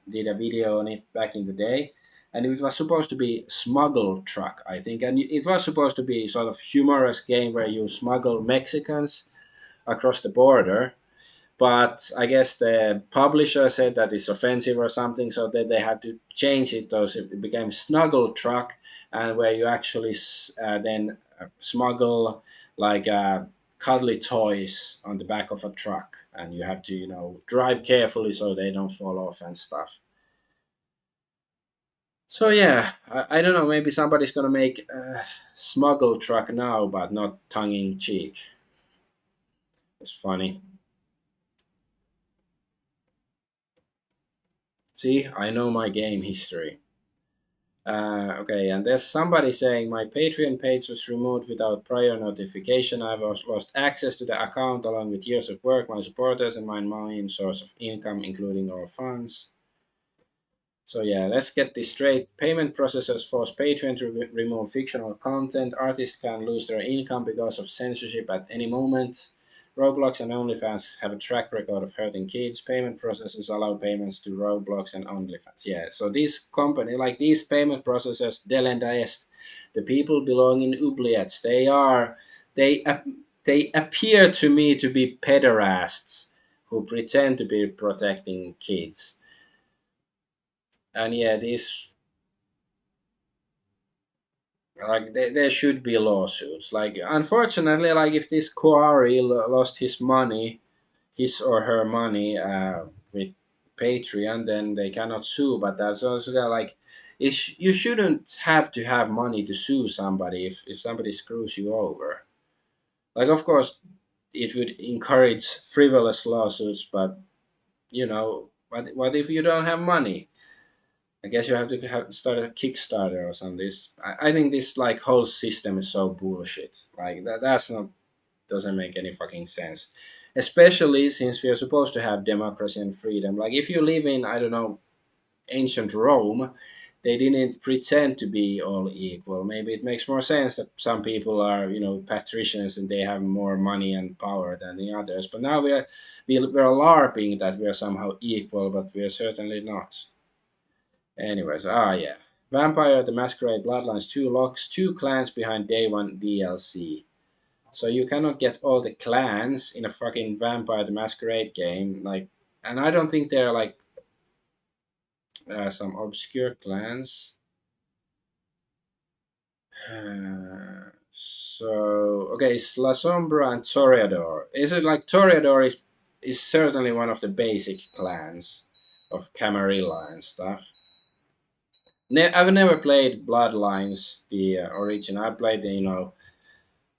did a video on it back in the day. And it was supposed to be Smuggle Truck, I think. And it was supposed to be sort of humorous game where you smuggle Mexicans across the border, but I guess the publisher said that it's offensive or something, so that they had to change it. So it became Snuggle Truck, and where you actually then smuggle like cuddly toys on the back of a truck, and you have to drive carefully so they don't fall off and stuff. So yeah, I don't know. Maybe somebody's gonna make Smuggle Truck now, but not tongue in cheek. It's funny. See, I know my game history. Okay, and there's somebody saying my Patreon page was removed without prior notification. I've lost access to the account along with years of work, my supporters, and my main source of income, including all funds. So yeah, let's get this straight. Payment processors force Patreon to remove fictional content. Artists can lose their income because of censorship at any moment. Roblox and OnlyFans have a track record of hurting kids. Payment processors allow payments to Roblox and OnlyFans. Yeah, so these company, like these payment processors, Del and Diest, the people belong in oubliettes. They appear to me to be pederasts who pretend to be protecting kids. And yeah, these, like, there should be lawsuits. Like, unfortunately, like, if this Koari lost his money, his or her money with Patreon, then they cannot sue. But that's also like, you shouldn't have to have money to sue somebody if somebody screws you over. Like, of course, it would encourage frivolous lawsuits, but what if you don't have money? I guess you have to start a Kickstarter or something. I think this like whole system is so bullshit. Like that's not doesn't make any fucking sense. Especially since we are supposed to have democracy and freedom. Like if you live in I don't know ancient Rome, they didn't pretend to be all equal. Maybe it makes more sense that some people are, patricians and they have more money and power than the others. But now we're LARPing that we are somehow equal, but we are certainly not. Anyways, yeah. Vampire the Masquerade Bloodlines 2 locks two clans behind day one DLC. So you cannot get all the clans in a fucking Vampire the Masquerade game. Like, and I don't think they're like some obscure clans. Okay, it's La Sombra and Toreador. Is it like Toreador is certainly one of the basic clans of Camarilla and stuff. I've never played Bloodlines, the origin. I played the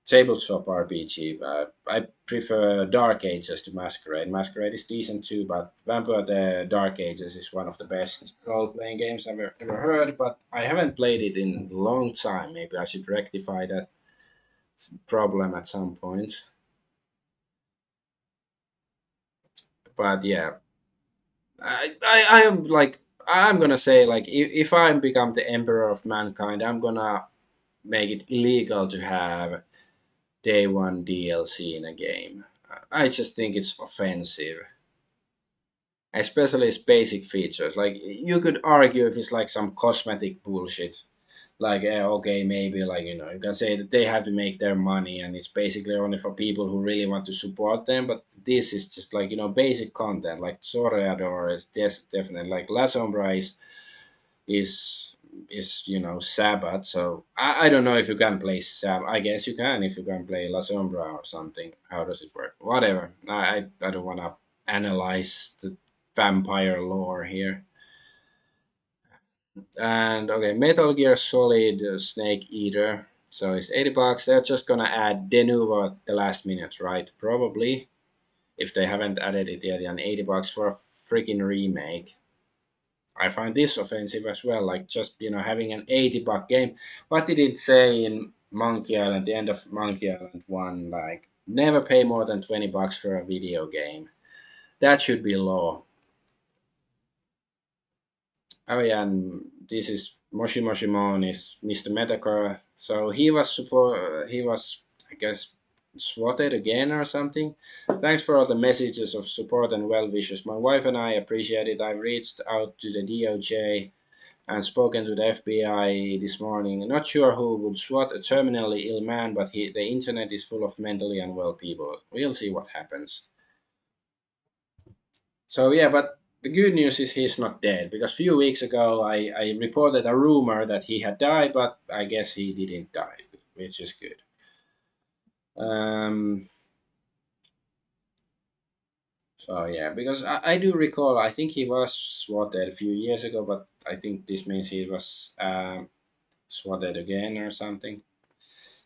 tabletop RPG. I prefer Dark Ages to Masquerade. Masquerade is decent too, but Vampire the Dark Ages is one of the best role playing games I've ever heard. But I haven't played it in a long time. Maybe I should rectify that problem at some point. But yeah, I am like I'm gonna say like if I become the emperor of mankind, I'm gonna make it illegal to have day one DLC in a game. I just think it's offensive, especially its basic features. Like you could argue if it's like some cosmetic bullshit, like okay maybe like you can say that they have to make their money and it's basically only for people who really want to support them. But this is just like basic content. Like Toreador is definitely like La Sombra is Sabbath. So I don't know if you can play Sabbath. I guess you can if you can play La Sombra or something. How does it work? Whatever. I don't want to analyze the vampire lore here. And okay, Metal Gear Solid Snake Eater. So it's 80 bucks. They're just gonna add Denuvo at the last minute, right? Probably. If they haven't added it yet, and 80 bucks for a freaking remake. I find this offensive as well. Like just having an 80 buck game. What did it say in Monkey Island? The end of Monkey Island one, like never pay more than 20 bucks for a video game. That should be law. Oh yeah, and this is Moshi Moshimon is Mr. Metacore. So he was I guess swatted again or something. Thanks for all the messages of support and well wishes. My wife and I appreciate it. I reached out to the DOJ and spoken to the FBI this morning. Not sure who would swat a terminally ill man, but the internet is full of mentally unwell people. We'll see what happens. So yeah, but the good news is he's not dead because a few weeks ago I reported a rumor that he had died, but I guess he didn't die, which is good. Um, so yeah, because I do recall I think he was swatted a few years ago, but I think this means he was swatted again or something.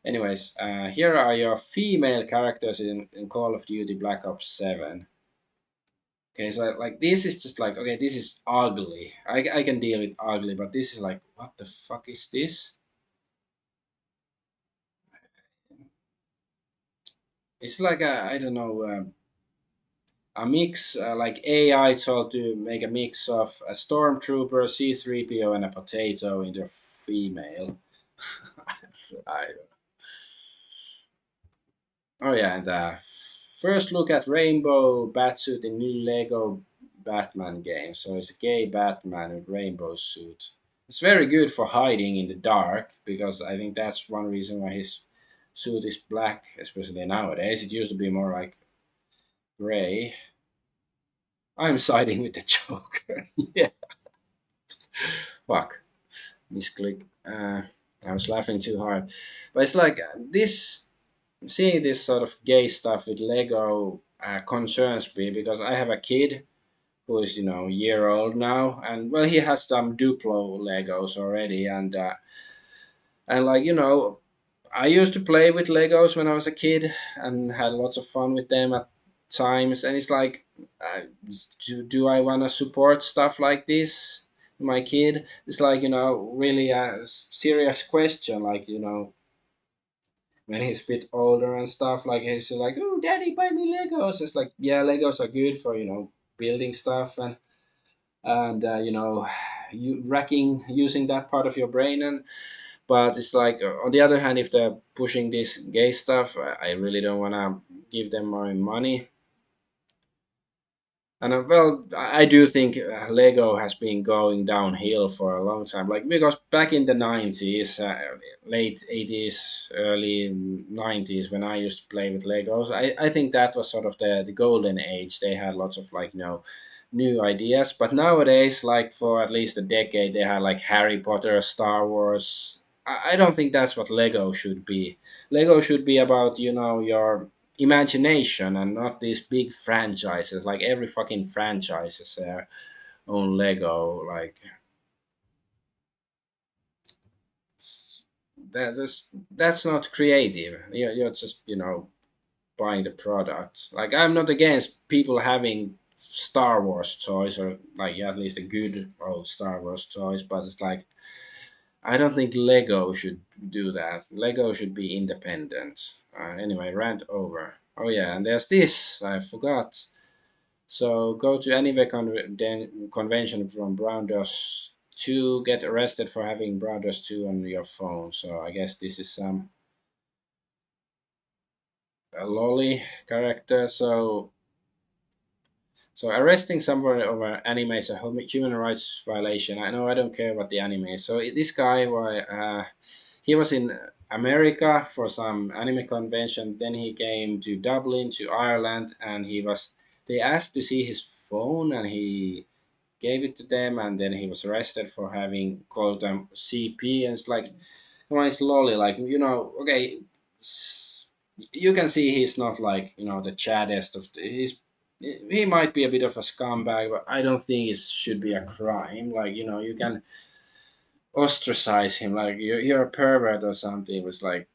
Anyways, here are your female characters in Call of Duty Black Ops 7. Okay, so like this is just like okay, this is ugly. I can deal with ugly, but this is like what the fuck is this? It's like I don't know a mix like AI told to make a mix of a stormtrooper, C3PO, and a potato into a female. I Oh yeah, and first look at Rainbow Batsuit in new Lego Batman game. So it's a gay Batman with rainbow suit. It's very good for hiding in the dark because I think that's one reason why his suit is black, especially nowadays. It used to be more like gray. I'm siding with the Joker. Yeah, fuck, misclick. I was laughing too hard, but it's like this seeing this sort of gay stuff with Lego concerns me because I have a kid who is a year old now, and well, he has some Duplo Legos already, and like I used to play with Legos when I was a kid and had lots of fun with them at times, and it's like, uh, do I want to support stuff like this? my kid. It's like, really a serious question. Like, when he's a bit older and stuff, like he's like, "Oh, daddy, buy me Legos." It's like, yeah, Legos are good for building stuff and you racking using that part of your brain. And but it's like, on the other hand, if they're pushing this gay stuff, I really don't want to give them my money. And well, I do think Lego has been going downhill for a long time. Like, because back in the 90s, late 80s, early 90s, when I used to play with Legos, I think that was sort of the golden age. They had lots of, like, new ideas. But nowadays, like, for at least a decade, they had like Harry Potter, Star Wars. I don't think that's what Lego should be. Lego should be about, your imagination and not these big franchises. Like, every fucking franchise is their own Lego. Like, it's- that's not creative. You're just, buying the product. Like, I'm not against people having Star Wars toys, or like at least a good old Star Wars toys, but it's like, I don't think Lego should do that. Lego should be independent. Anyway, rant over. Oh yeah, and there's this I forgot. So go to Anyway convention from Brown 2, get arrested for having Brown 2 on your phone. So I guess this is some a lolly character. So arresting someone over anime is a human rights violation. I know, I don't care about the anime. So this guy, he was in America for some anime convention. Then he came to Dublin, to Ireland, and he was. They asked to see his phone, and he gave it to them, and then he was arrested for having called them CP. And it's like, come on, it's lolly. Like, okay, you can see he's not like, the chaddest of he's he might be a bit of a scumbag, but I don't think it should be a crime. Like, you can ostracize him, like you're a pervert or something. It was like,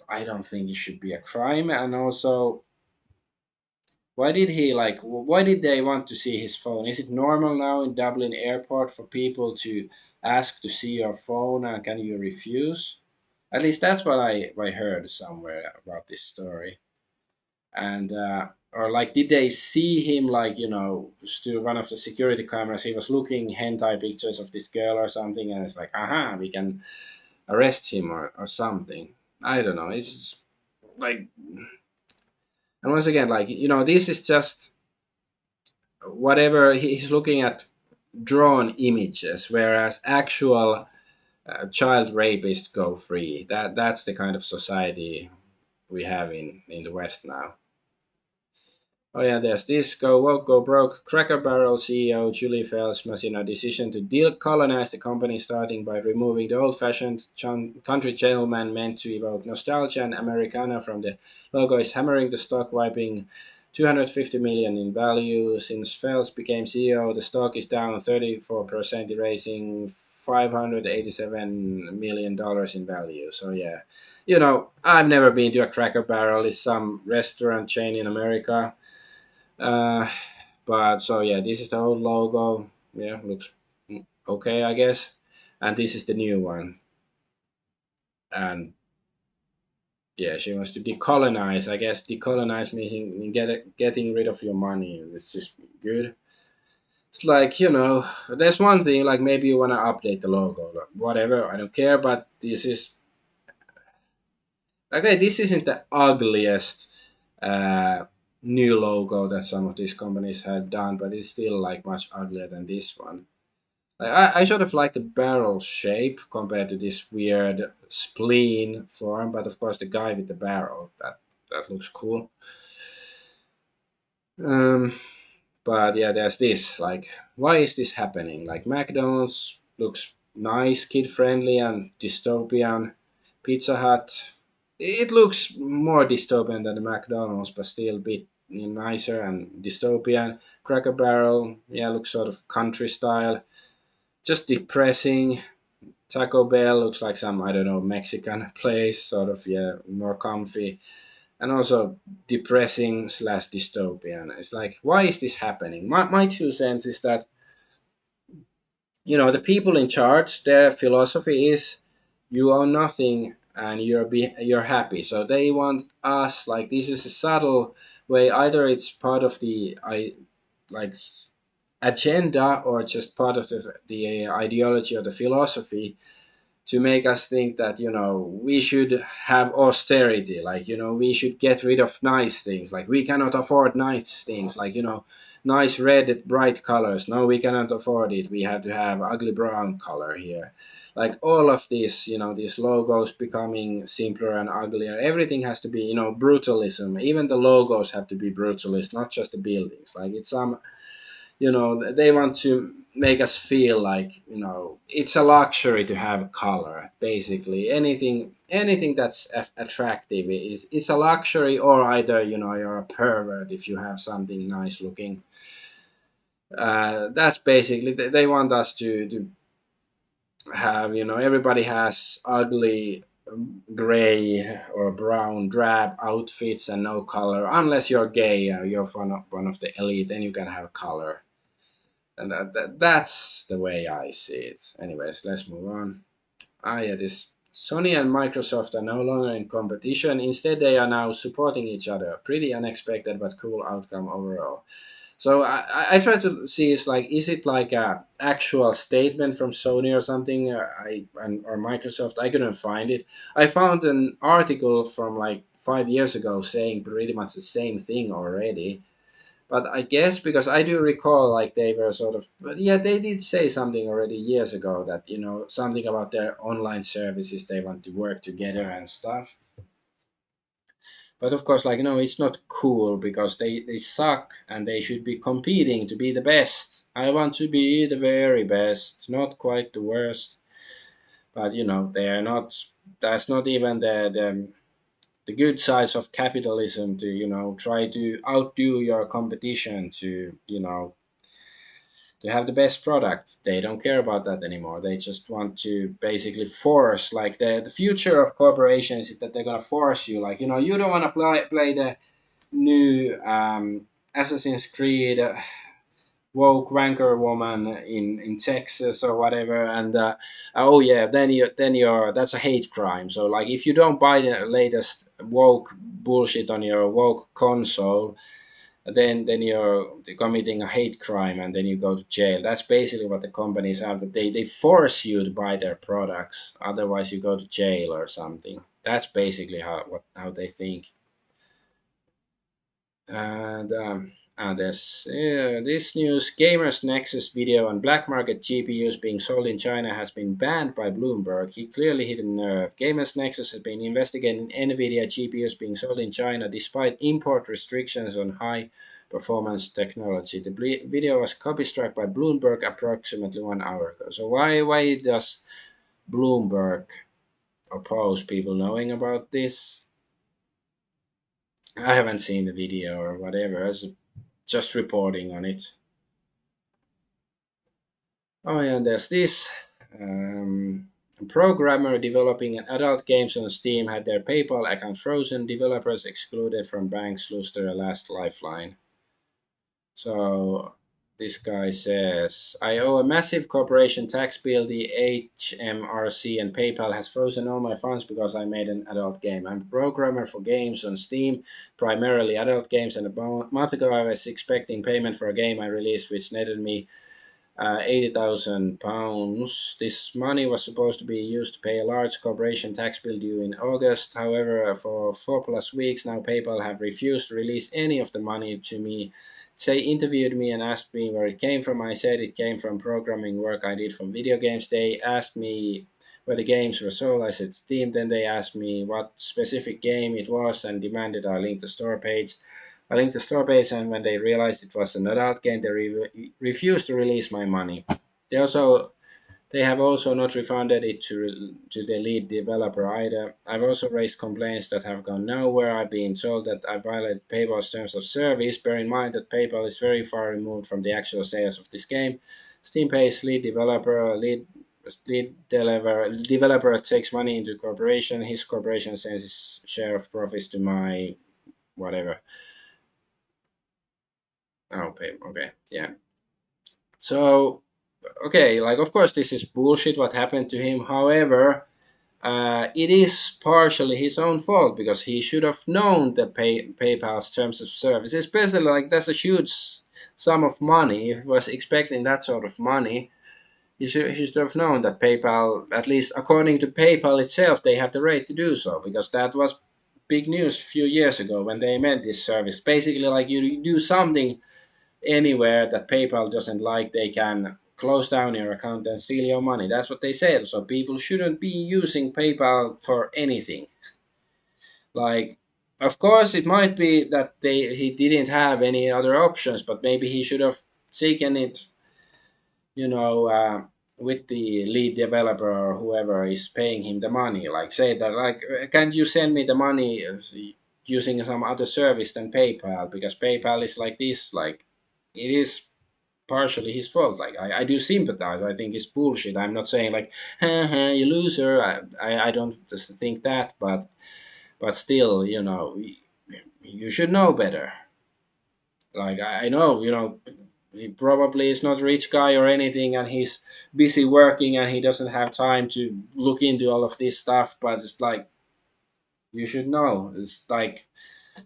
I don't think it should be a crime. And also, why did they want to see his phone? Is it normal now in Dublin airport for people to ask to see your phone, and can you refuse? At least that's what I heard somewhere about this story. And or like, did they see him, like, through one of the security cameras? He was looking hentai pictures of this girl or something, and it's like, aha, we can arrest him, or something. I don't know. It's just, like, and once again, like, this is just whatever he's looking at, drawn images, whereas actual child rapists go free. That's the kind of society we have in the West now. Oh yeah, there's this go woke, go broke. Cracker Barrel CEO Julie Fells must decision to decolonize the company, starting by removing the old-fashioned country gentleman meant to evoke nostalgia and Americana from the logo, is hammering the stock, wiping 250 million in value. Since Fells became CEO, the stock is down 34%, erasing $587 million in value. So yeah, I've never been to a Cracker Barrel. It's some restaurant chain in America. uh, but so yeah, this is the old logo. Yeah, looks okay, I guess. And this is the new one. And yeah, she wants to decolonize. I guess decolonize meaning getting rid of your money. It's just good. It's like, there's one thing, like, maybe you want to update the logo, like, whatever. I don't care. But this is okay. This isn't the ugliest new logo that some of these companies have done, but it's still like much uglier than this one. Like, I sort of like the barrel shape compared to this weird spleen form, but of course the guy with the barrel, that looks cool. Um, but yeah, there's this. Like, why is this happening? Like, McDonald's looks nice, kid friendly, and dystopian. Pizza Hut, it looks more dystopian than the McDonald's, but still a bit nicer and dystopian. Cracker Barrel, yeah, looks sort of country style. Just depressing. Taco Bell looks like some, I don't know, Mexican place, sort of, yeah, more comfy. And also depressing slash dystopian. It's like, why is this happening? My 2 cents is that the people in charge, their philosophy is you own nothing and you're happy. So they want us, like, this is a subtle way. Either it's part of the like agenda, or just part of the ideology or the philosophy, to make us think that we should have austerity, like we should get rid of nice things, like we cannot afford nice things, like nice red bright colors, no, we cannot afford it, we have to have ugly brown color here. Like all of this, these logos becoming simpler and uglier, everything has to be brutalism. Even the logos have to be brutalist, not just the buildings. Like it's some, they want to make us feel like it's a luxury to have color. Basically anything that's attractive is it's a luxury, or either you're a pervert if you have something nice looking. That's basically, they want us to have, everybody has ugly gray or brown drab outfits and no color, unless you're gay or you're one of the elite, then you can have color. And that's the way I see it. Anyways, let's move on. Yeah, this Sony and Microsoft are no longer in competition. Instead, they are now supporting each other. Pretty unexpected, but cool outcome overall. So I try to see, is like, is it like a actual statement from Sony or something? Or Microsoft? I couldn't find it. I found an article from like 5 years ago saying pretty much the same thing already. But I guess because I do recall, like, they were sort of, but yeah, they did say something already years ago that something about their online services, they want to work together and stuff. But of course, like, no, it's not cool because they suck and they should be competing to be the best. I want to be the very best, not quite the worst. But they are not. That's not even the good sides of capitalism, to try to outdo your competition, to have the best product. They don't care about that anymore. They just want to basically force, like, the future of corporations is that they're gonna force you, like, you don't want to play the new Assassin's Creed woke wanker woman in Texas or whatever, and oh yeah, then you're that's a hate crime. So, like, if you don't buy the latest woke bullshit on your woke console, then you're committing a hate crime, and then you go to jail. That's basically what the companies have. That they force you to buy their products, otherwise you go to jail or something. That's basically how they think. And there's this news: Gamers Nexus video on black market GPUs being sold in China has been banned by Bloomberg. He clearly hit a nerve. Gamers Nexus has been investigating NVIDIA GPUs being sold in China despite import restrictions on high performance technology. The video was copy struck by Bloomberg approximately 1 hour ago. So why does Bloomberg oppose people knowing about this? I haven't seen the video or whatever. It's just reporting on it. Oh, yeah, and there's this. A programmer developing adult games on Steam had their PayPal account frozen. Developers excluded from banks lose their last lifeline. So this guy says, I owe a massive corporation tax bill. The HMRC and PayPal has frozen all my funds because I made an adult game. I'm a programmer for games on Steam, primarily adult games, and a month ago I was expecting payment for a game I released which netted me £80,000. This money was supposed to be used to pay a large corporation tax bill due in August. However, for 4+ weeks now, PayPal have refused to release any of the money to me. They interviewed me and asked me where it came from. I said it came from programming work I did for video games. They asked me where the games were sold. I said Steam. Then they asked me what specific game it was and demanded I link the store page. I linked the store page, and when they realized it was an adult game, they refused to release my money. They also they have also not refunded it to the lead developer either. I've also raised complaints that have gone nowhere. I've been told that I violated PayPal's terms of service. Bear in mind that PayPal is very far removed from the actual sales of this game. Steam pays lead developer takes money into corporation. His corporation sends his share of profits to my whatever. Oh, pay. Okay, yeah. So okay, like of course this is bullshit what happened to him. However, it is partially his own fault because he should have known the PayPal's terms of service, especially like that's a huge sum of money. If he was expecting that sort of money, he should have known that PayPal, at least according to PayPal itself, they have the right to do so because that was big news a few years ago when they made this service. Basically, like you do something anywhere that PayPal doesn't like, they can close down your account and steal your money. That's what they said. So people shouldn't be using PayPal for anything. Like, of course, it might be that he didn't have any other options, but maybe he should have taken it, you know, with the lead developer or whoever is paying him the money. Like, say that, like, can't you send me the money using some other service than PayPal? Because PayPal is like this. Like, it is partially his fault. Like I do sympathize. I think it's bullshit. I'm not saying like, ha, ha, you loser. I don't just think that, but still, you should know better. Like I know, he probably is not a rich guy or anything, and he's busy working, and he doesn't have time to look into all of this stuff. But it's like you should know. It's like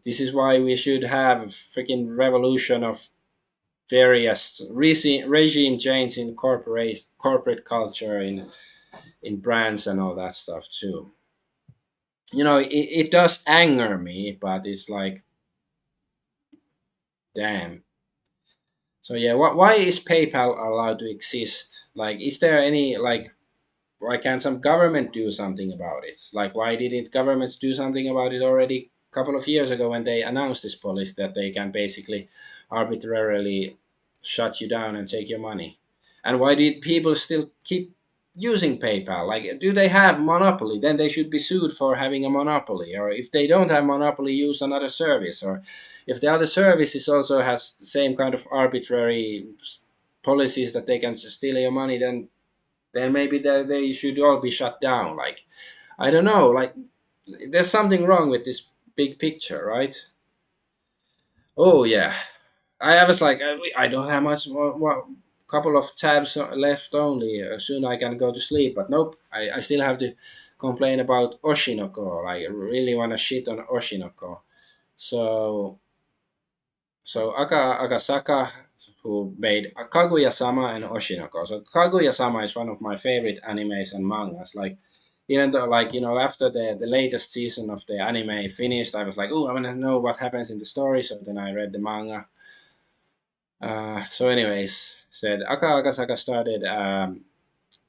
this is why we should have a freaking revolution of various regime change in corporate culture in brands and all that stuff too. It does anger me, but it's like, damn. So yeah, why is PayPal allowed to exist? Like, is there any like why can't some government do something about it? Like, why didn't governments do something about it already a couple of years ago when they announced this policy that they can basically arbitrarily shut you down and take your money? And why did people still keep using PayPal? Like, do they have monopoly? Then they should be sued for having a monopoly. Or if they don't have monopoly, use another service. Or if the other services also has the same kind of arbitrary policies that they can steal your money, then maybe they should all be shut down. Like, I don't know. Like, there's something wrong with this big picture, right? Oh yeah, I was like, I don't have much more, couple of tabs left only. Soon I can go to sleep, but nope. I still have to complain about Oshinoko. I really want to shit on Oshinoko. So Agasaka, who made Kaguya-sama and Oshinoko. So Kaguya-sama is one of my favorite animes and mangas. Like, even though, like, after the latest season of the anime finished, I was like, oh, I want to know what happens in the story. So then I read the manga. So anyways, said Agasaka started a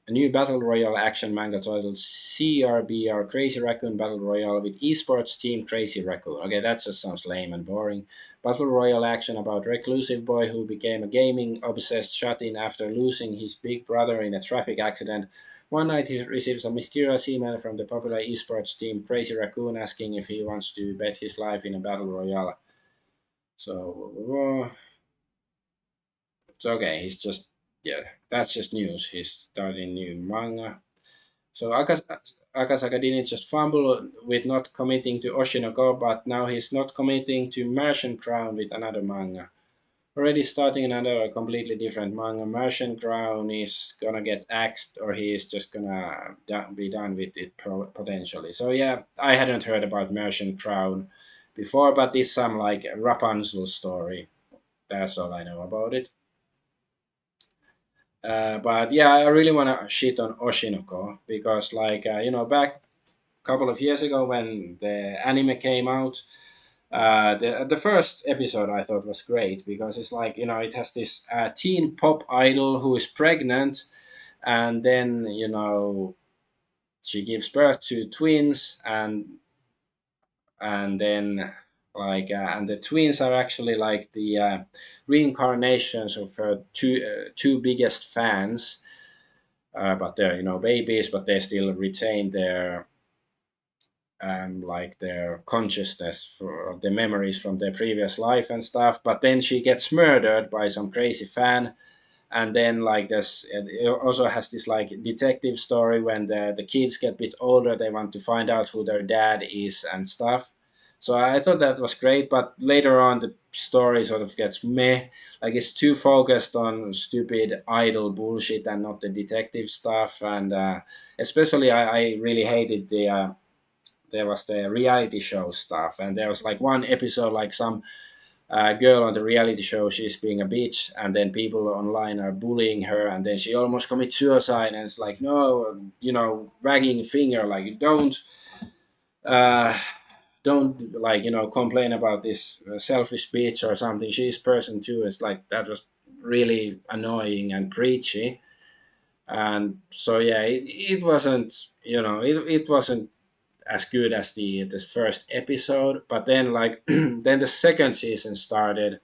new battle royale action manga titled CRBR Crazy Raccoon Battle Royale with esports team Crazy Raccoon. Okay, that just sounds lame and boring. Battle royale action about reclusive boy who became a gaming obsessed shut-in after losing his big brother in a traffic accident. One night he receives a mysterious email from the popular esports team Crazy Raccoon asking if he wants to bet his life in a battle royale. So it's okay. He's just yeah. That's just news. He's starting new manga. So Akasaka didn't just fumble with not committing to Oshinoko, but now he's not committing to Merchant Crown with another manga. Already starting another completely different manga. Merchant Crown is gonna get axed, or he is just gonna be done with it potentially. So yeah, I hadn't heard about Merchant Crown before, but this some like Rapunzel story. That's all I know about it. But yeah, I really want to shit on Oshinoko because, like, back a couple of years ago when the anime came out, the first episode I thought was great because it's like, it has this teen pop idol who is pregnant, and then, she gives birth to twins, and then and the twins are actually like the reincarnations of her two biggest fans, but they're babies, but they still retain their like their consciousness for the memories from their previous life and stuff. But then she gets murdered by some crazy fan, and then like this, it also has this like detective story when the kids get a bit older, they want to find out who their dad is and stuff. So I thought that was great, but later on the story sort of gets meh. Like it's too focused on stupid idle bullshit and not the detective stuff. And especially I really hated there was the reality show stuff, and there was like one episode like some girl on the reality show, she's being a bitch, and then people online are bullying her, and then she almost commits suicide, and it's like, no, wagging finger, like uh, don't like complain about this selfish bitch or something. She's person too. It's like that was really annoying and preachy, and so yeah, it wasn't it wasn't as good as the first episode. But then like then the second season started,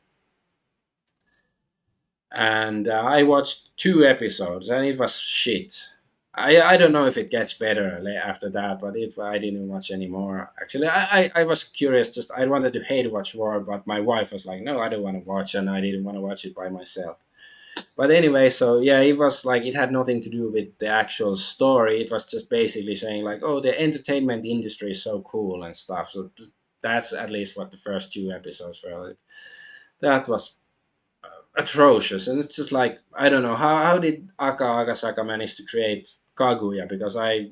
and I watched two episodes, and it was shit. I don't know if it gets better after that, but I didn't watch anymore. Actually, I was curious. Just I wanted to hate watch war, but my wife was like, "No, I don't want to watch," and I didn't want to watch it by myself. But anyway, so yeah, it was like it had nothing to do with the actual story. It was just basically saying like, "Oh, the entertainment industry is so cool and stuff." So that's at least what the first two episodes were. Like. That was atrocious, and it's just like I don't know how did Aka Agasaka manage to create Kaguya, because I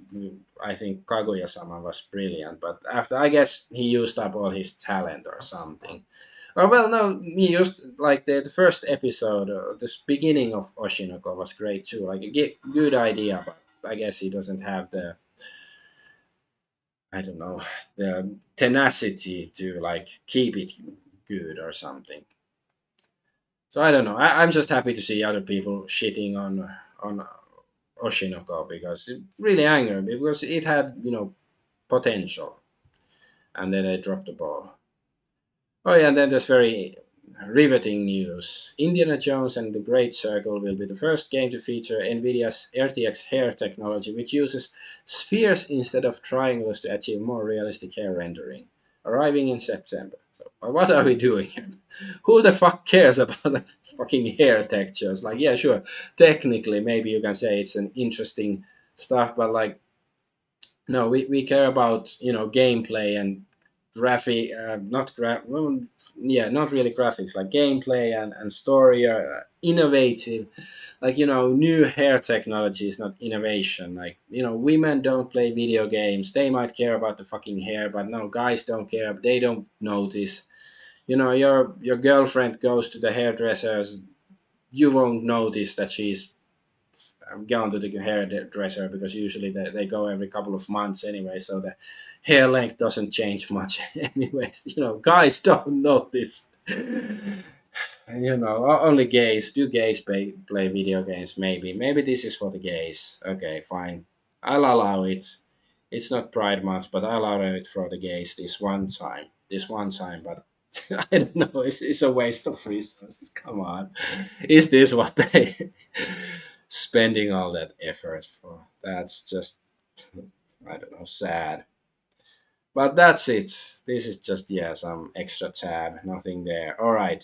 think Kaguya-sama was brilliant, but after I guess he used up all his talent or something. Or well, no, he used like the first episode, this beginning of Oshinoko was great too, like a good idea, but I guess he doesn't have the I don't know the tenacity to like keep it good or something. So I don't know. I'm just happy to see other people shitting on Oshinoko, because it really angered me, because it had potential, and then they dropped the ball. Oh yeah, and then there's very riveting news. Indiana Jones and the Great Circle will be the first game to feature NVIDIA's RTX hair technology, which uses spheres instead of triangles to achieve more realistic hair rendering. Arriving in September. So what are we doing here? Who the fuck cares about the fucking hair textures? Like, yeah, sure, technically maybe you can say it's an interesting stuff, but like no, we care about gameplay and graphic, well, yeah, not really graphics, like gameplay and story are innovative. Like new hair technology is not innovation. Like women don't play video games. They might care about the fucking hair, but no, guys don't care. They don't notice. Your girlfriend goes to the hairdressers. You won't notice that she's gone to the hairdresser, because usually they go every couple of months anyway, so the hair length doesn't change much anyways. Guys don't notice. Only gays. Do gays play video games? Maybe this is for the gays. Okay, fine, I'll allow it. It's not Pride Month, but I'll allow it for the gays this one time. But I don't know, it's a waste of resources. Come on, is this what they spending all that effort for? That's just, I don't know, sad. But that's it. This is just, yeah, some extra tab, nothing there. All right.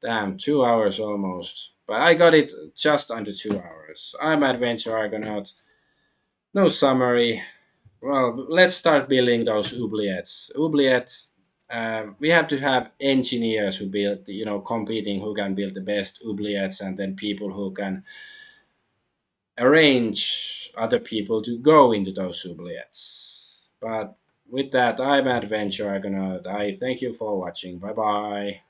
Damn, 2 hours almost. But I got it just under 2 hours. I'm Adventure Argonaut. No summary. Well, let's start building those oubliettes. Oubliettes. We have to have engineers who build, competing who can build the best oubliettes, and then people who can arrange other people to go into those oubliettes. But with that, I'm Adventure Argonaut. I thank you for watching. Bye bye.